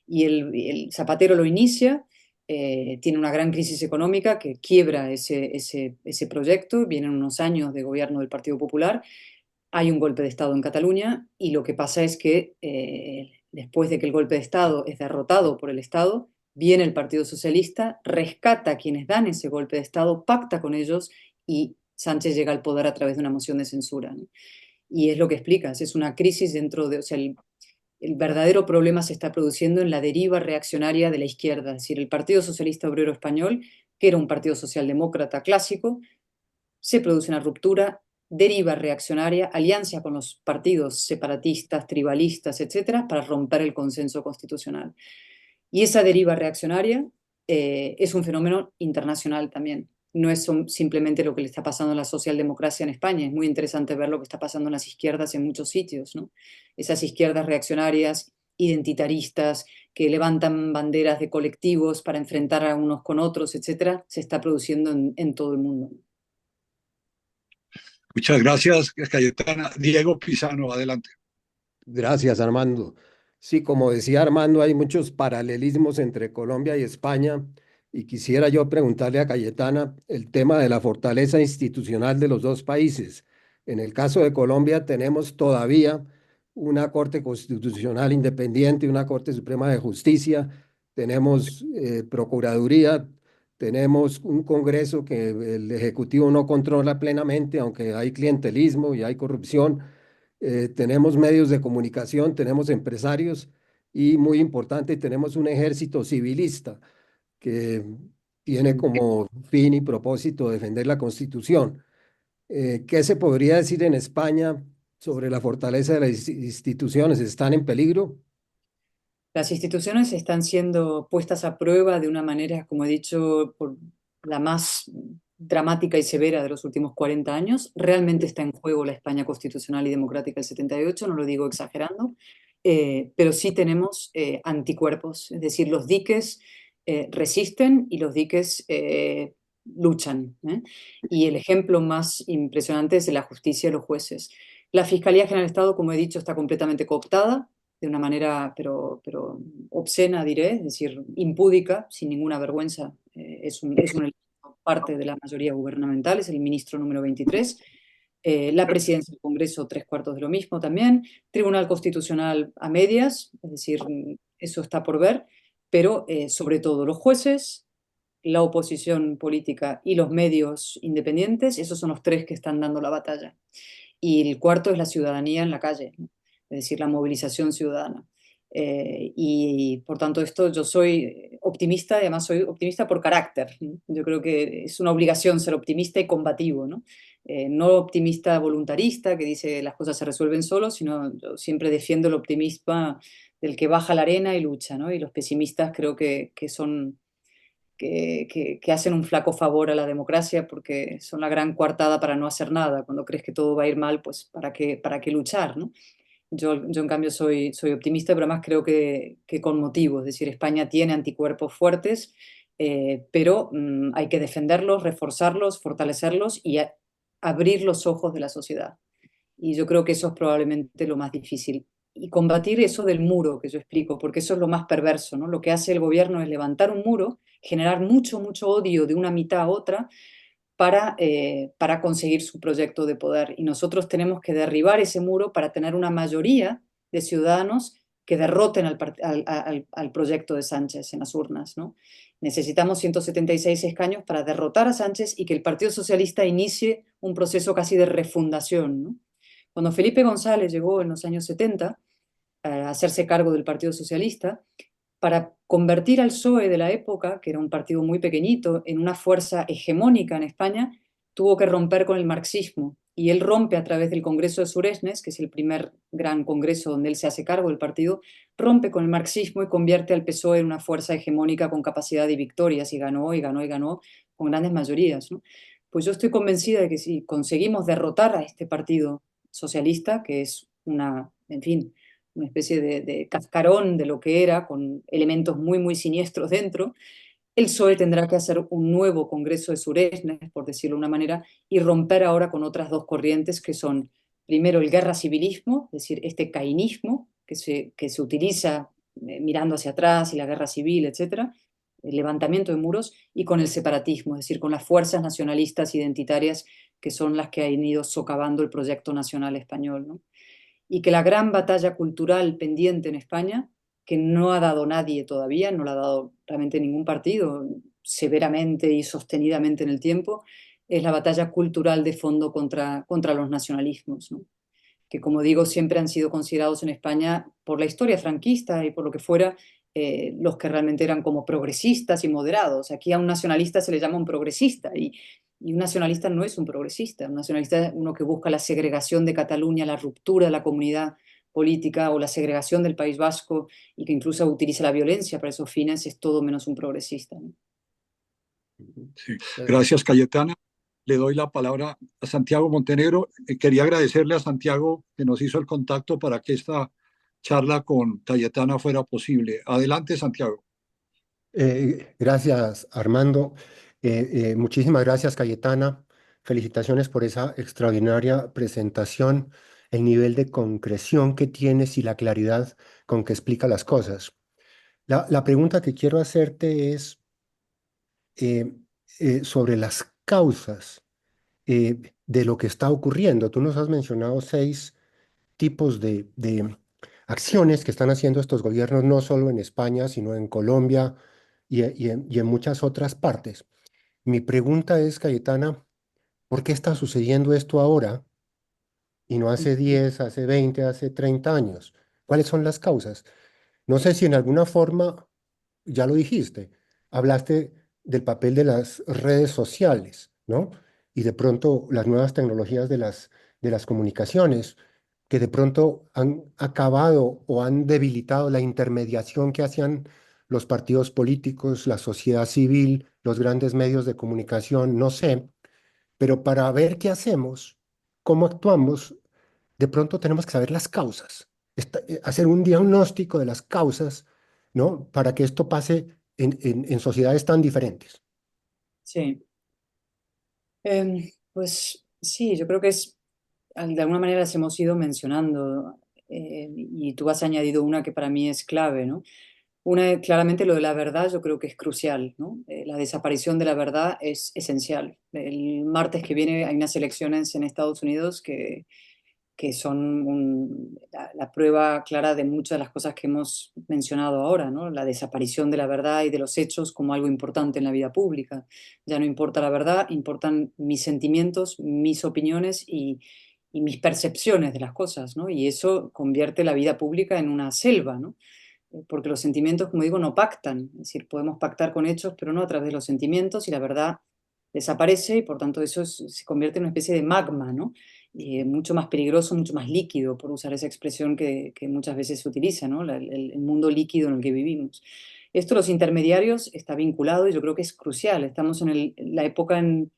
Y el Zapatero lo inicia, tiene una gran crisis económica que quiebra ese proyecto, vienen unos años de gobierno del Partido Popular, hay un golpe de Estado en Cataluña y lo que pasa es que después de que el golpe de Estado es derrotado por el Estado, viene el Partido Socialista, rescata a quienes dan ese golpe de Estado, pacta con ellos y Sánchez llega al poder a través de una moción de censura, ¿no? Y es lo que explicas, es una crisis dentro de, o sea, el verdadero problema se está produciendo en la deriva reaccionaria de la izquierda, es decir, el Partido Socialista Obrero Español, que era un partido socialdemócrata clásico, se produce una ruptura, deriva reaccionaria, alianza con los partidos separatistas, tribalistas, etcétera, para romper el consenso constitucional. Y esa deriva reaccionaria es un fenómeno internacional también. No es simplemente lo que le está pasando a la socialdemocracia en España. Es muy interesante ver lo que está pasando en las izquierdas en muchos sitios, ¿no? Esas izquierdas reaccionarias, identitaristas, que levantan banderas de colectivos para enfrentar a unos con otros, etcétera, se está produciendo en todo el mundo. Muchas gracias, Cayetana. Diego Pizano, adelante. Gracias, Armando. Sí, como decía Armando, hay muchos paralelismos entre Colombia y España y quisiera yo preguntarle a Cayetana el tema de la fortaleza institucional de los dos países. En el caso de Colombia tenemos todavía una Corte Constitucional independiente, una Corte Suprema de Justicia, tenemos Procuraduría, tenemos un Congreso que el Ejecutivo no controla plenamente, aunque hay clientelismo y hay corrupción. Tenemos medios de comunicación, tenemos empresarios y, muy importante, tenemos un ejército civilista que tiene como fin y propósito defender la Constitución. ¿Qué se podría decir en España sobre la fortaleza de las instituciones? ¿Están en peligro? Las instituciones están siendo puestas a prueba de una manera, como he dicho, por la más dramática y severa de los últimos 40 años. Realmente está en juego la España constitucional y democrática del 78, no lo digo exagerando, pero sí tenemos anticuerpos, es decir, los diques resisten y los diques luchan. Y el ejemplo más impresionante es de la justicia y los jueces. La Fiscalía General del Estado, como he dicho, está completamente cooptada de una manera, pero obscena, diré, es decir, impúdica, sin ninguna vergüenza. Es un parte de la mayoría gubernamental, es el ministro número 23. La presidencia del Congreso, tres cuartos de lo mismo también. Tribunal Constitucional a medias, es decir, eso está por ver, pero sobre todo los jueces, la oposición política y los medios independientes, esos son los tres que están dando la batalla. Y el cuarto es la ciudadanía en la calle, ¿no? Es decir, la movilización ciudadana. Y por tanto esto yo soy optimista y además soy optimista por carácter, ¿no? Yo creo que es una obligación ser optimista y combativo, ¿no? No optimista voluntarista que dice las cosas se resuelven solos, sino yo siempre defiendo el optimismo del que baja la arena y lucha, ¿no? Y los pesimistas creo que son que hacen un flaco favor a la democracia porque son la gran coartada para no hacer nada. Cuando crees que todo va a ir mal, pues para qué luchar, ¿no? Yo en cambio soy optimista, pero además creo que con motivo. Es decir, España tiene anticuerpos fuertes, pero hay que defenderlos, reforzarlos, fortalecerlos y abrir los ojos de la sociedad. Y yo creo que eso es probablemente lo más difícil. Y combatir eso del muro que yo explico, porque eso es lo más perverso, ¿no? Lo que hace el gobierno es levantar un muro, generar mucho, mucho odio de una mitad a otra para conseguir su proyecto de poder. Y nosotros tenemos que derribar ese muro para tener una mayoría de ciudadanos que derroten al proyecto de Sánchez en las urnas, ¿no? Necesitamos 176 escaños para derrotar a Sánchez y que el Partido Socialista inicie un proceso casi de refundación, ¿no? Cuando Felipe González llegó en los años 70 a hacerse cargo del Partido Socialista, para convertir al PSOE de la época, que era un partido muy pequeñito, en una fuerza hegemónica en España, tuvo que romper con el marxismo. Y él rompe a través del Congreso de Suresnes, que es el primer gran congreso donde él se hace cargo del partido, rompe con el marxismo y convierte al PSOE en una fuerza hegemónica con capacidad de victorias y ganó y ganó y ganó con grandes mayorías, ¿no? Pues yo estoy convencida de que si conseguimos derrotar a este partido socialista, que es una, en fin, una especie de cascarón de lo que era, con elementos muy, muy siniestros dentro, el PSOE tendrá que hacer un nuevo Congreso de Suresnes, por decirlo de una manera, y romper ahora con otras dos corrientes que son, primero, el guerra civilismo, es decir, este cainismo que se utiliza mirando hacia atrás y la guerra civil, etcétera, el levantamiento de muros, y con el separatismo, es decir, con las fuerzas nacionalistas identitarias que son las que han ido socavando el proyecto nacional español, ¿no? Y que la gran batalla cultural pendiente en España, que no ha dado nadie todavía, no la ha dado realmente ningún partido severamente y sostenidamente en el tiempo, es la batalla cultural de fondo contra los nacionalismos, ¿no? Que, como digo, siempre han sido considerados en España, por la historia franquista y por lo que fuera, los que realmente eran como progresistas y moderados. Aquí a un nacionalista se le llama un progresista y un nacionalista no es un progresista. Un nacionalista es uno que busca la segregación de Cataluña, la ruptura de la comunidad política o la segregación del País Vasco y que incluso utiliza la violencia para esos fines, es todo menos un progresista, ¿no? Sí. Gracias, Cayetana. Le doy la palabra a Santiago Montenegro. Quería agradecerle a Santiago que nos hizo el contacto para que esta charla con Cayetana fuera posible. Adelante, Santiago. Gracias, Armando. Muchísimas gracias, Cayetana. Felicitaciones por esa extraordinaria presentación, el nivel de concreción que tienes y la claridad con que explica las cosas. La pregunta que quiero hacerte es eh, sobre las causas de lo que está ocurriendo. Tú nos has mencionado seis tipos de acciones que están haciendo estos gobiernos, no solo en España, sino en Colombia y en muchas otras partes. Mi pregunta es, Cayetana, ¿por qué está sucediendo esto ahora y no hace 10, hace 20, hace 30 años? ¿Cuáles son las causas? No sé si en alguna forma, ya lo dijiste, hablaste del papel de las redes sociales, ¿no? Y de pronto las nuevas tecnologías de las comunicaciones, que de pronto han acabado o han debilitado la intermediación que hacían los partidos políticos, la sociedad civil, los grandes medios de comunicación, no sé, pero para ver qué hacemos, cómo actuamos, de pronto tenemos que saber las causas, hacer un diagnóstico de las causas, ¿no? Para que esto pase en sociedades tan diferentes. Sí. Pues sí, yo creo que de alguna manera las hemos ido mencionando, y tú has añadido una que para mí es clave, ¿no? Una, claramente lo de la verdad yo creo que es crucial, ¿no? La desaparición de la verdad es esencial. El martes que viene hay unas elecciones en Estados Unidos que son la prueba clara de muchas de las cosas que hemos mencionado ahora, ¿no? La desaparición de la verdad y de los hechos como algo importante en la vida pública. Ya no importa la verdad, importan mis sentimientos, mis opiniones y mis percepciones de las cosas, ¿no? Y eso convierte la vida pública en una selva, ¿no? Porque los sentimientos, como digo, no pactan. Es decir, podemos pactar con hechos, pero no a través de los sentimientos, y la verdad desaparece y por tanto eso se convierte en una especie de magma, ¿no? Mucho más peligroso, mucho más líquido, por usar esa expresión que muchas veces se utiliza, ¿no? El mundo líquido en el que vivimos. Esto, los intermediarios, está vinculado y yo creo que es crucial. Estamos en la época en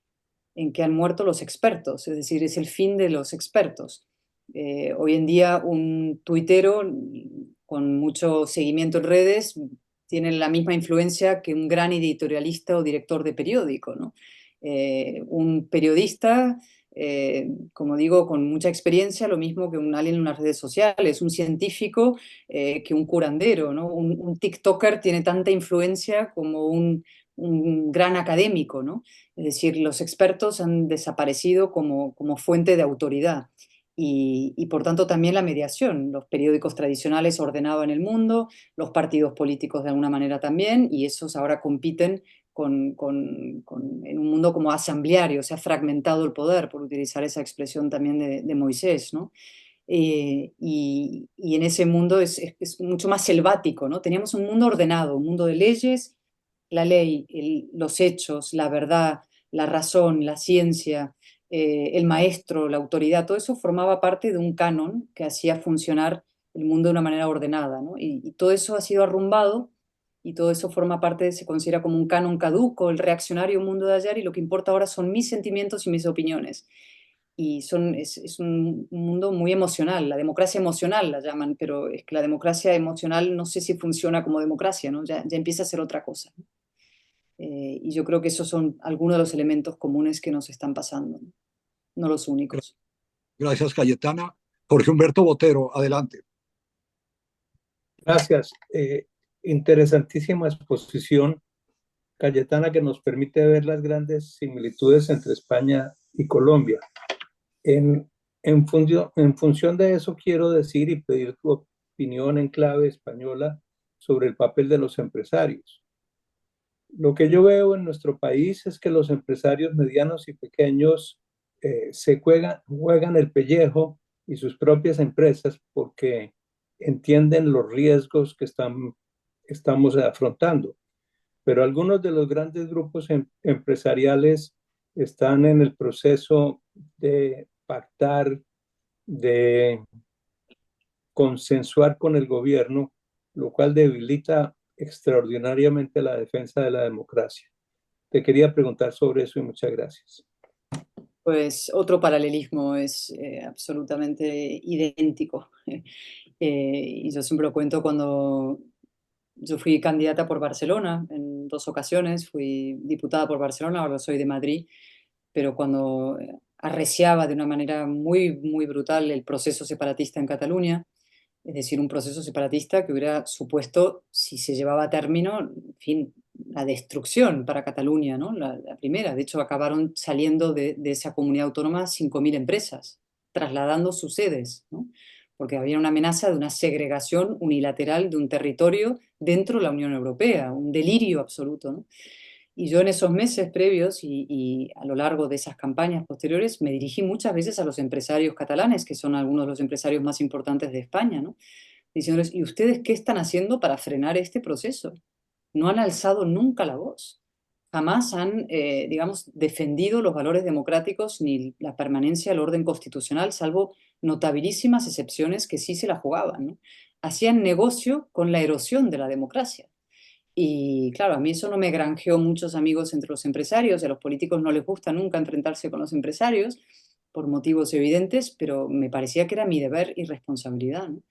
que han muerto los expertos, es decir, es el fin de los expertos. Hoy en día un tuitero con mucho seguimiento en redes tiene la misma influencia que un gran editorialista o director de periódico, ¿no? Un periodista, como digo, con mucha experiencia, lo mismo que alguien en las redes sociales, un científico, que un curandero, ¿no? Un TikToker tiene tanta influencia como un gran académico, ¿no? Es decir, los expertos han desaparecido como fuente de autoridad y por tanto también la mediación. Los periódicos tradicionales ordenaban el mundo, los partidos políticos de alguna manera también, y esos ahora compiten en un mundo como asambleario. Se ha fragmentado el poder, por utilizar esa expresión también de Moisés, ¿no? Y en ese mundo es mucho más selvático, ¿no? Teníamos un mundo ordenado, un mundo de leyes, la ley, los hechos, la verdad, la razón, la ciencia, el maestro, la autoridad, todo eso formaba parte de un canon que hacía funcionar el mundo de una manera ordenada, ¿no? Y todo eso ha sido arrumbado y todo eso forma parte, se considera como un canon caduco, el reaccionario mundo de ayer, y lo que importa ahora son mis sentimientos y mis opiniones. Y es un mundo muy emocional, la democracia emocional la llaman, pero es que la democracia emocional no sé si funciona como democracia, ¿no? Ya empieza a ser otra cosa, ¿no? Y yo creo que esos son algunos de los elementos comunes que nos están pasando, ¿no? No los únicos. Gracias, Cayetana. Jorge Humberto Botero, adelante. Gracias. Interesantísima exposición, Cayetana, que nos permite ver las grandes similitudes entre España y Colombia. En función de eso, quiero decir y pedir tu opinión en clave española sobre el papel de los empresarios. Lo que yo veo en nuestro país es que los empresarios medianos y pequeños juegan el pellejo y sus propias empresas porque entienden los riesgos que estamos afrontando. Pero algunos de los grandes grupos empresariales están en el proceso de pactar, de consensuar con el gobierno, lo cual debilita extraordinariamente la defensa de la democracia. Te quería preguntar sobre eso y muchas gracias. Pues otro paralelismo es absolutamente idéntico. Y yo siempre lo cuento cuando yo fui candidata por Barcelona en 2 ocasiones, fui diputada por Barcelona, ahora soy de Madrid, pero cuando arreciaba de una manera muy, muy brutal el proceso separatista en Cataluña, es decir, un proceso separatista que hubiera supuesto, si se llevaba a término, en fin, la destrucción para Cataluña, ¿no? La primera. De hecho, acabaron saliendo de esa comunidad autónoma 5.000 empresas, trasladando sus sedes, ¿no? porque había una amenaza de una segregación unilateral de un territorio dentro de la Unión Europea, un delirio absoluto, ¿no? Y yo en esos meses previos y a lo largo de esas campañas posteriores me dirigí muchas veces a los empresarios catalanes, que son algunos de los empresarios más importantes de España, ¿no? Diciéndoles, ¿y ustedes qué están haciendo para frenar este proceso? No han alzado nunca la voz. Jamás han, digamos, defendido los valores democráticos ni la permanencia del orden constitucional, salvo notabilísimas excepciones que sí se la jugaban, ¿no? Hacían negocio con la erosión de la democracia. Y claro, a mí eso no me granjeó muchos amigos entre los empresarios, y a los políticos no les gusta nunca enfrentarse con los empresarios por motivos evidentes, pero me parecía que era mi deber y responsabilidad, ¿no?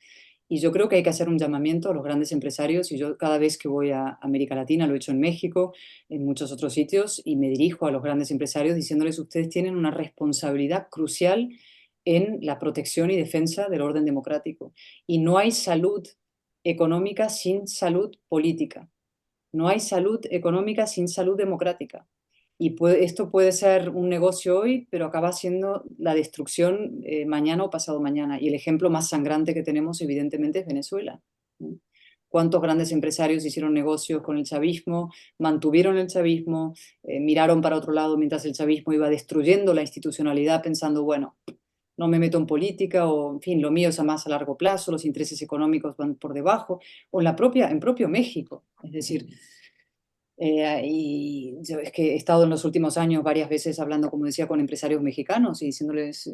Y yo creo que hay que hacer un llamamiento a los grandes empresarios, y yo cada vez que voy a América Latina, lo he hecho en México, en muchos otros sitios, y me dirijo a los grandes empresarios diciéndoles, ustedes tienen una responsabilidad crucial en la protección y defensa del orden democrático. Y no hay salud económica sin salud política. No hay salud económica sin salud democrática. Y esto puede ser un negocio hoy, pero acaba siendo la destrucción mañana o pasado mañana. Y el ejemplo más sangrante que tenemos, evidentemente, es Venezuela, ¿no? ¿Cuántos grandes empresarios hicieron negocios con el chavismo, mantuvieron el chavismo, miraron para otro lado mientras el chavismo iba destruyendo la institucionalidad, pensando, bueno, no me meto en política, o en fin, lo mío es a más a largo plazo, los intereses económicos van por debajo, o en propio México? Es decir, y yo es que he estado en los últimos años varias veces hablando, como decía, con empresarios mexicanos y diciéndoles,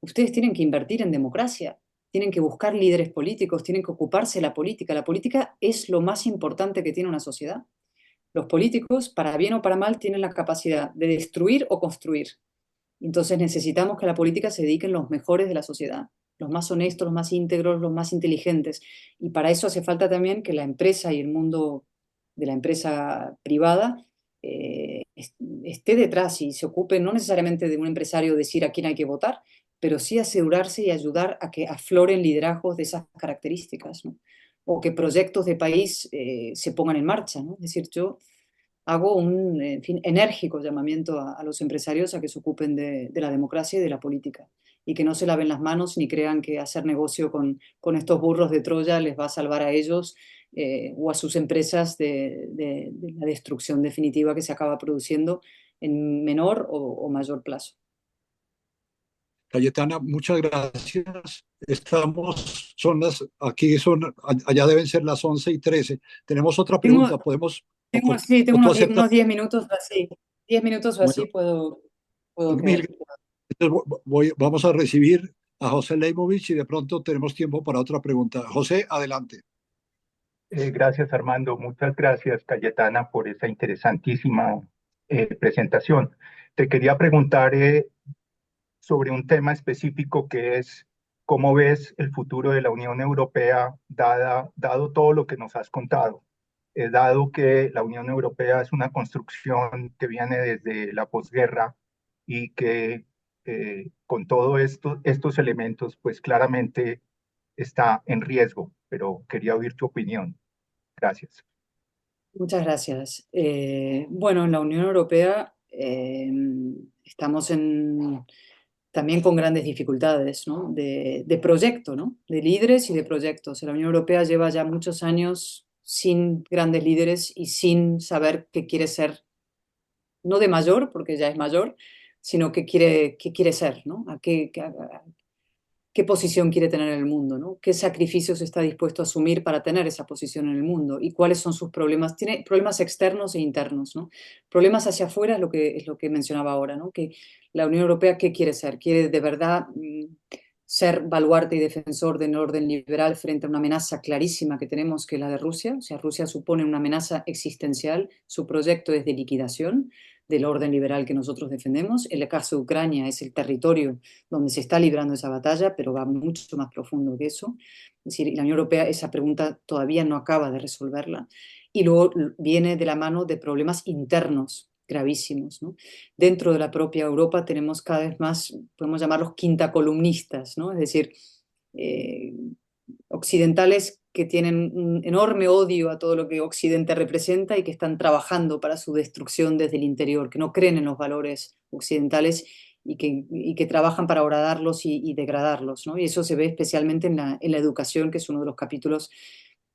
ustedes tienen que invertir en democracia, tienen que buscar líderes políticos, tienen que ocuparse de la política. La política es lo más importante que tiene una sociedad. Los políticos, para bien o para mal, tienen la capacidad de destruir o construir. Entonces necesitamos que a la política se dediquen los mejores de la sociedad, los más honestos, los más íntegros, los más inteligentes. Y para eso hace falta también que la empresa y el mundo de la empresa privada esté detrás y se ocupe no necesariamente de un empresario decir a quién hay que votar, pero sí asegurarse y ayudar a que afloren liderazgos de esas características, ¿no? O que proyectos de país se pongan en marcha, ¿no? Es decir, yo hago un, en fin, enérgico llamamiento a los empresarios a que se ocupen de la democracia y de la política, y que no se laven las manos ni crean que hacer negocio con estos burros de Troya les va a salvar a ellos o a sus empresas de la destrucción definitiva que se acaba produciendo en menor o mayor plazo. Cayetana, muchas gracias. Allá deben ser las 11:13. Tenemos otra pregunta, podemos, Tengo o tú aceptas. unos 10 minutos así. 10 minutos o así Bueno, puedo mil quedar. gracias. Vamos a recibir a José Leibovich y de pronto tenemos tiempo para otra pregunta. José, adelante. Gracias, Armando. Muchas gracias, Cayetana, por esa interesantísima presentación. Te quería preguntar sobre un tema específico que es cómo ves el futuro de la Unión Europea dado todo lo que nos has contado. Dado que la Unión Europea es una construcción que viene desde la posguerra y que con todos estos elementos, pues claramente está en riesgo, pero quería oír tu opinión. Gracias. Muchas gracias. Bueno, en la Unión Europea estamos también con grandes dificultades, ¿no? De proyecto, ¿no? De líderes y de proyectos. La Unión Europea lleva ya muchos años sin grandes líderes y sin saber qué quiere ser, no de mayor, porque ya es mayor, sino qué quiere ser, ¿no? ¿Qué posición quiere tener en el mundo, ¿no? ¿Qué sacrificios está dispuesto a asumir para tener esa posición en el mundo? ¿Y cuáles son sus problemas? Tiene problemas externos e internos, ¿no? Problemas hacia afuera es lo que mencionaba ahora, ¿no? Que la Unión Europea, ¿qué quiere ser? ¿Quiere de verdad ser baluarte y defensor del orden liberal frente a una amenaza clarísima que tenemos, que es la de Rusia? O sea, Rusia supone una amenaza existencial, su proyecto es de liquidación del orden liberal que nosotros defendemos. El caso de Ucrania es el territorio donde se está librando esa batalla, pero va mucho más profundo que eso. Es decir, la Unión Europea esa pregunta todavía no acaba de resolverla. Y luego viene de la mano de problemas internos gravísimos, ¿no? Dentro de la propia Europa tenemos cada vez más, podemos llamarlos quintacolumnistas, ¿no? Es decir, occidentales que tienen un enorme odio a todo lo que Occidente representa y que están trabajando para su destrucción desde el interior, que no creen en los valores occidentales y que trabajan para horadarlos y degradarlos, ¿no? Y eso se ve especialmente en la educación, que es uno de los capítulos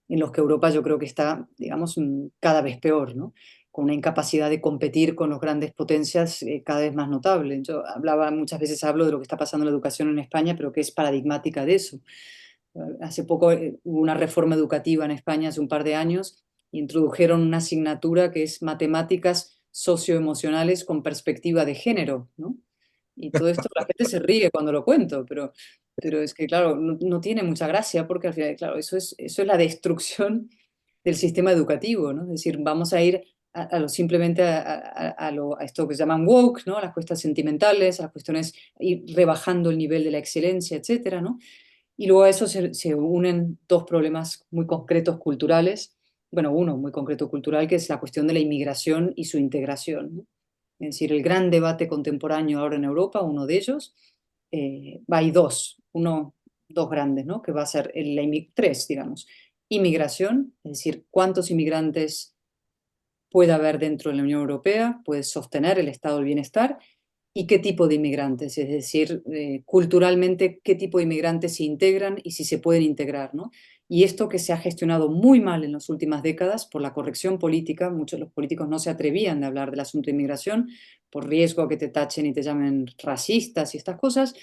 en los que Europa yo creo que está, digamos, cada vez peor, ¿no? Con una incapacidad de competir con las grandes potencias cada vez más notable. Yo muchas veces hablo de lo que está pasando en la educación en España, pero que es paradigmática de eso. Hace poco hubo una reforma educativa en España, hace un par de años, y introdujeron una asignatura que es matemáticas socioemocionales con perspectiva de género, ¿no? Y todo esto la gente se ríe cuando lo cuento, pero es que, claro, no tiene mucha gracia porque al final, claro, eso es la destrucción del sistema educativo, ¿no? Es decir, vamos a ir simplemente a esto que se llaman woke, ¿no? A las cuestiones sentimentales, a las cuestiones, ir rebajando el nivel de la excelencia, etcétera, ¿no? Y luego a eso se unen dos problemas muy concretos culturales. Bueno, uno muy concreto cultural, que es la cuestión de la inmigración y su integración, ¿no? Es decir, el gran debate contemporáneo ahora en Europa, uno de ellos, hay dos grandes, ¿no? Que va a ser tres, digamos. Inmigración, es decir, cuántos inmigrantes puede haber dentro de la Unión Europea, puede sostener el estado del bienestar, y qué tipo de inmigrantes, es decir, culturalmente qué tipo de inmigrantes se integran y si se pueden integrar, ¿no? Y esto que se ha gestionado muy mal en las últimas décadas por la corrección política, muchos de los políticos no se atrevían de hablar del asunto de inmigración por riesgo a que te tachen y te llamen racistas y estas cosas,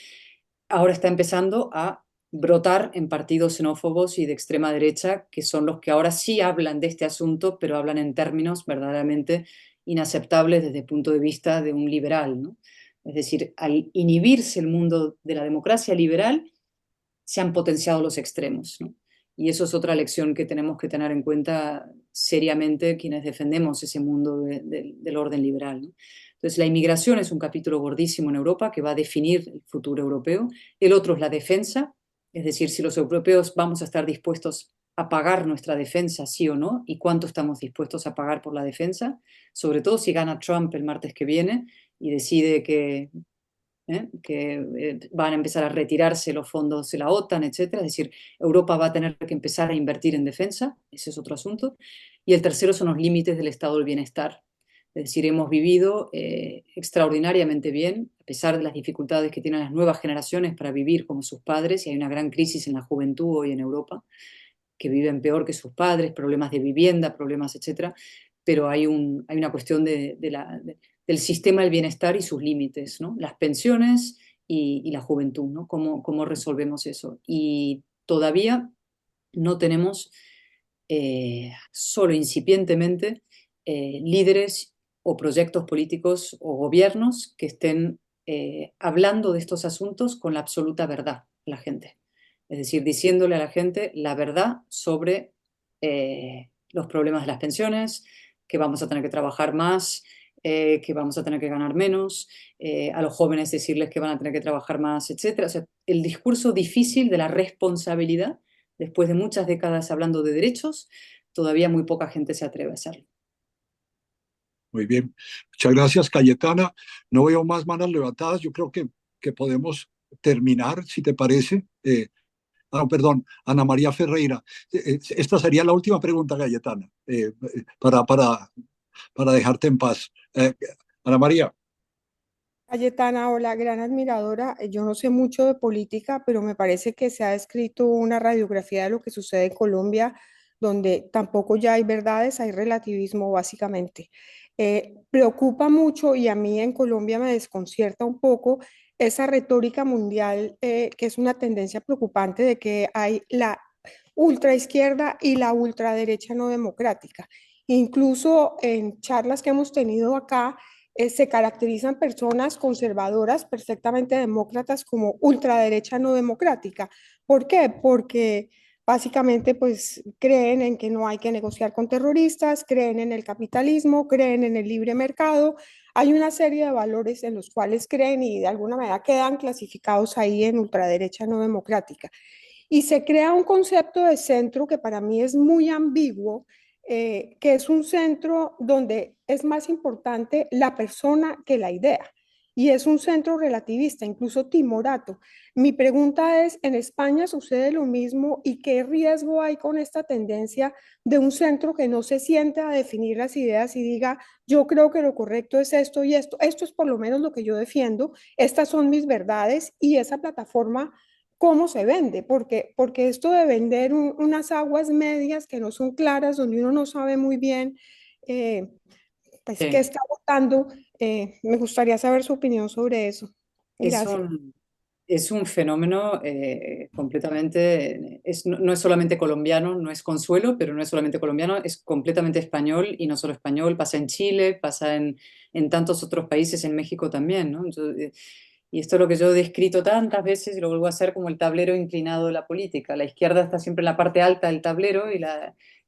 ahora está empezando a brotar en partidos xenófobos y de extrema derecha, que son los que ahora sí hablan de este asunto, pero hablan en términos verdaderamente inaceptables desde el punto de vista de un liberal, ¿no? Es decir, al inhibirse el mundo de la democracia liberal, se han potenciado los extremos, ¿no? Y eso es otra lección que tenemos que tener en cuenta seriamente quienes defendemos ese mundo del orden liberal, ¿no? Entonces, la inmigración es un capítulo gordísimo en Europa que va a definir el futuro europeo. El otro es la defensa, es decir, si los europeos vamos a estar dispuestos a pagar nuestra defensa, sí o no, y cuánto estamos dispuestos a pagar por la defensa, sobre todo si gana Trump el martes que viene y decide que van a empezar a retirarse los fondos de la OTAN, etcétera. Es decir, Europa va a tener que empezar a invertir en defensa, ese es otro asunto. Y el tercero son los límites del estado del bienestar. Es decir, hemos vivido extraordinariamente bien, a pesar de las dificultades que tienen las nuevas generaciones para vivir como sus padres, y hay una gran crisis en la juventud hoy en Europa, que viven peor que sus padres, problemas de vivienda, problemas, etcétera. Pero hay una cuestión del sistema del bienestar y sus límites, ¿no? Las pensiones y la juventud, ¿no? ¿Cómo resolvemos eso? Y todavía no tenemos, solo incipientemente, líderes o proyectos políticos o gobiernos que estén hablando de estos asuntos con la absoluta verdad a la gente. Es decir, diciéndole a la gente la verdad sobre los problemas de las pensiones, que vamos a tener que trabajar más, que vamos a tener que ganar menos, a los jóvenes decirles que van a tener que trabajar más, etcétera. O sea, el discurso difícil de la responsabilidad, después de muchas décadas hablando de derechos, todavía muy poca gente se atreve a hacerlo. Muy bien. Muchas gracias, Cayetana. No veo más manos levantadas. Yo creo que podemos terminar, si te parece. Perdón, Ana María Ferreira. Esta sería la última pregunta, Cayetana, para dejarte en paz. Ana María. Cayetana, hola, gran admiradora. Yo no sé mucho de política, pero me parece que se ha escrito una radiografía de lo que sucede en Colombia, donde tampoco ya hay verdades, hay relativismo básicamente. Preocupa mucho y a mí en Colombia me desconcierta un poco esa retórica mundial, que es una tendencia preocupante de que hay la ultraizquierda y la ultraderecha no democrática. Incluso en charlas que hemos tenido acá, se caracterizan personas conservadoras, perfectamente demócratas, como ultraderecha no democrática. ¿Por qué? Porque básicamente pues creen en que no hay que negociar con terroristas, creen en el capitalismo, creen en el libre mercado. Hay una serie de valores en los cuales creen y de alguna manera quedan clasificados ahí en ultraderecha no democrática. Y se crea un concepto de centro que para mí es muy ambiguo, que es un centro donde es más importante la persona que la idea. y es un centro relativista, incluso timorato. Mi pregunta es, ¿en España sucede lo mismo y qué riesgo hay con esta tendencia de un centro que no se siente a definir las ideas y diga, yo creo que lo correcto es esto y esto es por lo menos lo que yo defiendo, estas son mis verdades y esa plataforma cómo se vende, porque esto de vender unas aguas medias que no son claras, donde uno no sabe muy bien eh, pues, qué Sí. está votando, me gustaría saber su opinión sobre eso. Es Gracias. es un fenómeno completamente, no es solamente colombiano, no es Consuelo, pero no es solamente colombiano, es completamente español y no solo español, pasa en Chile, pasa en tantos otros países, en México también, ¿no? Y esto es lo que yo he descrito tantas veces y lo vuelvo a hacer como el tablero inclinado de la política. La izquierda está siempre en la parte alta del tablero y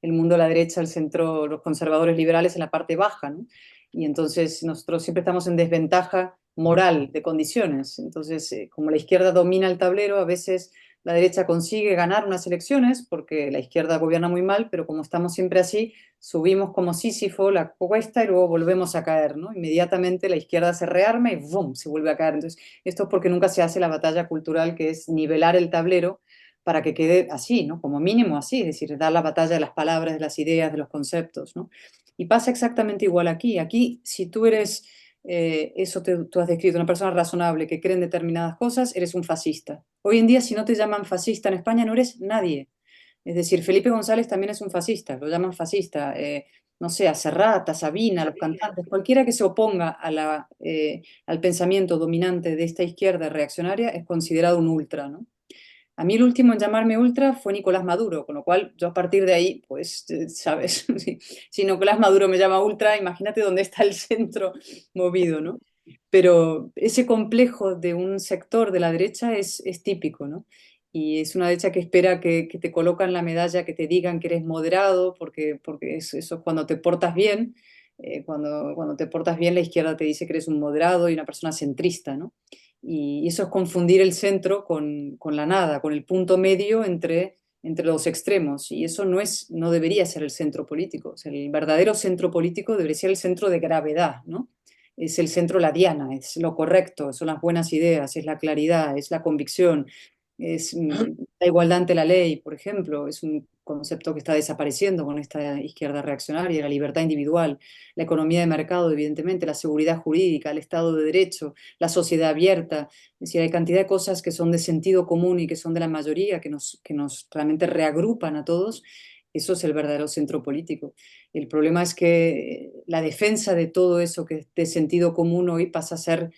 el mundo a la derecha, el centro, los conservadores liberales en la parte baja, ¿no? Y entonces nosotros siempre estamos en desventaja moral de condiciones. Entonces, como la izquierda domina el tablero, a veces la derecha consigue ganar unas elecciones porque la izquierda gobierna muy mal, pero como estamos siempre así, subimos como Sísifo la cuesta y luego volvemos a caer, ¿no? Inmediatamente la izquierda se rearma y ¡bum! Se vuelve a caer. Entonces, esto es porque nunca se hace la batalla cultural, que es nivelar el tablero para que quede así, ¿no? Como mínimo así, es decir, dar la batalla de las palabras, de las ideas, de los conceptos, ¿no? Y pasa exactamente igual aquí. Aquí, si tú eres, tú has descrito, una persona razonable que cree en determinadas cosas, eres un fascista. Hoy en día, si no te llaman fascista en España, no eres nadie. Es decir, Felipe González también es un fascista, lo llaman fascista. No sé, a Serrat, a Sabina, a los cantantes, cualquiera que se oponga al pensamiento dominante de esta izquierda reaccionaria es considerado un ultra, ¿no? A mí el último en llamarme ultra fue Nicolás Maduro, con lo cual yo a partir de ahí, pues, sabes, si Nicolás Maduro me llama ultra, imagínate dónde está el centro movido, ¿no? Pero ese complejo de un sector de la derecha es típico, ¿no? Y es una derecha que espera que te colocan la medalla, que te digan que eres moderado, porque eso es cuando te portas bien. Cuando te portas bien, la izquierda te dice que eres un moderado y una persona centrista, ¿no? Y eso es confundir el centro con la nada, con el punto medio entre los extremos. Y eso no debería ser el centro político. O sea, el verdadero centro político debería ser el centro de gravedad, ¿no? Es el centro, la diana, es lo correcto, son las buenas ideas, es la claridad, es la convicción, es la igualdad ante la ley, por ejemplo, es un concepto que está desapareciendo con esta izquierda reaccionaria, la libertad individual, la economía de mercado, evidentemente, la seguridad jurídica, el Estado de Derecho, la sociedad abierta. Es decir, hay cantidad de cosas que son de sentido común y que son de la mayoría, que nos realmente reagrupan a todos. Eso es el verdadero centro político. El problema es que la defensa de todo eso que es de sentido común hoy pasa a ser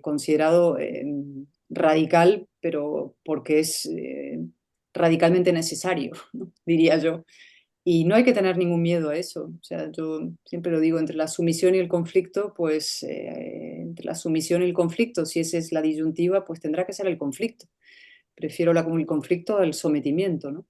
considerado radical, pero porque es radicalmente necesario, ¿no? Diría yo. Y no hay que tener ningún miedo a eso. O sea, yo siempre lo digo, entre la sumisión y el conflicto, pues entre la sumisión y el conflicto, si esa es la disyuntiva, pues tendrá que ser el conflicto. Prefiero el conflicto al sometimiento, ¿no?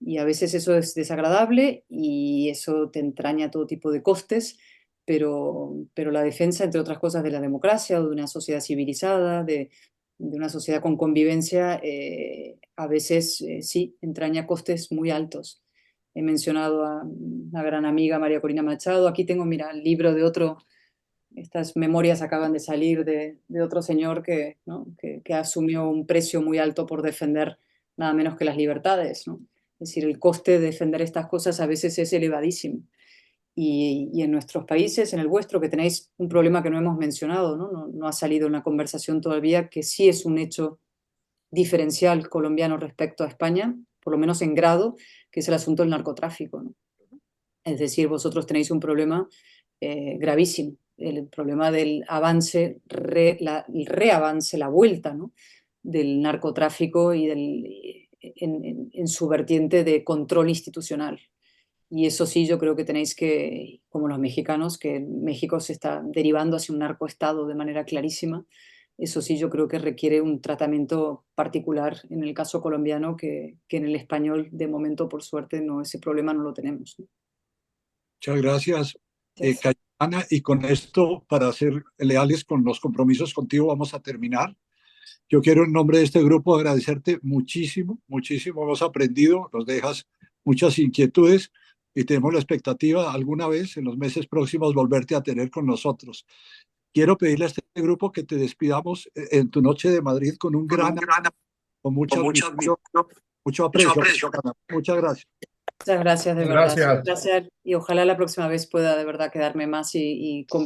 Y a veces eso es desagradable y eso te entraña todo tipo de costes, pero la defensa, entre otras cosas, de la democracia o de una sociedad civilizada, de una sociedad con convivencia, a veces sí entraña costes muy altos. He mencionado a una gran amiga, María Corina Machado. Aquí tengo, mira, el libro de otro, estas memorias acaban de salir de otro señor ¿no? que asumió un precio muy alto por defender nada menos que las libertades, ¿no? Es decir, el coste de defender estas cosas a veces es elevadísimo. Y en nuestros países, en el vuestro, que tenéis un problema que no hemos mencionado, ¿no? No ha salido en la conversación todavía, que sí es un hecho diferencial colombiano respecto a España, por lo menos en grado, que es el asunto del narcotráfico, ¿no? Es decir, vosotros tenéis un problema gravísimo, el problema del avance, el reavance, la vuelta, ¿no? Del narcotráfico y en su vertiente de control institucional. Y eso sí, yo creo que tenéis que, como los mexicanos, que México se está derivando hacia un narcoestado de manera clarísima. Eso sí, yo creo que requiere un tratamiento particular en el caso colombiano que en el español, de momento, por suerte, no, ese problema no lo tenemos, ¿no? Muchas gracias, Gracias. Cayetana. Y con esto, para ser leales con los compromisos contigo, vamos a terminar. Yo quiero en nombre de este grupo agradecerte muchísimo, muchísimo. Hemos aprendido, nos dejas muchas inquietudes y tenemos la expectativa alguna vez en los meses próximos volverte a tener con nosotros. quiero pedirle a este grupo que te despidamos en tu noche de Madrid con un con mucha admiración, mucho aprecio. Muchas gracias. Muchas gracias, de verdad. Gracias. Es un placer y ojalá la próxima vez pueda de verdad quedarme más y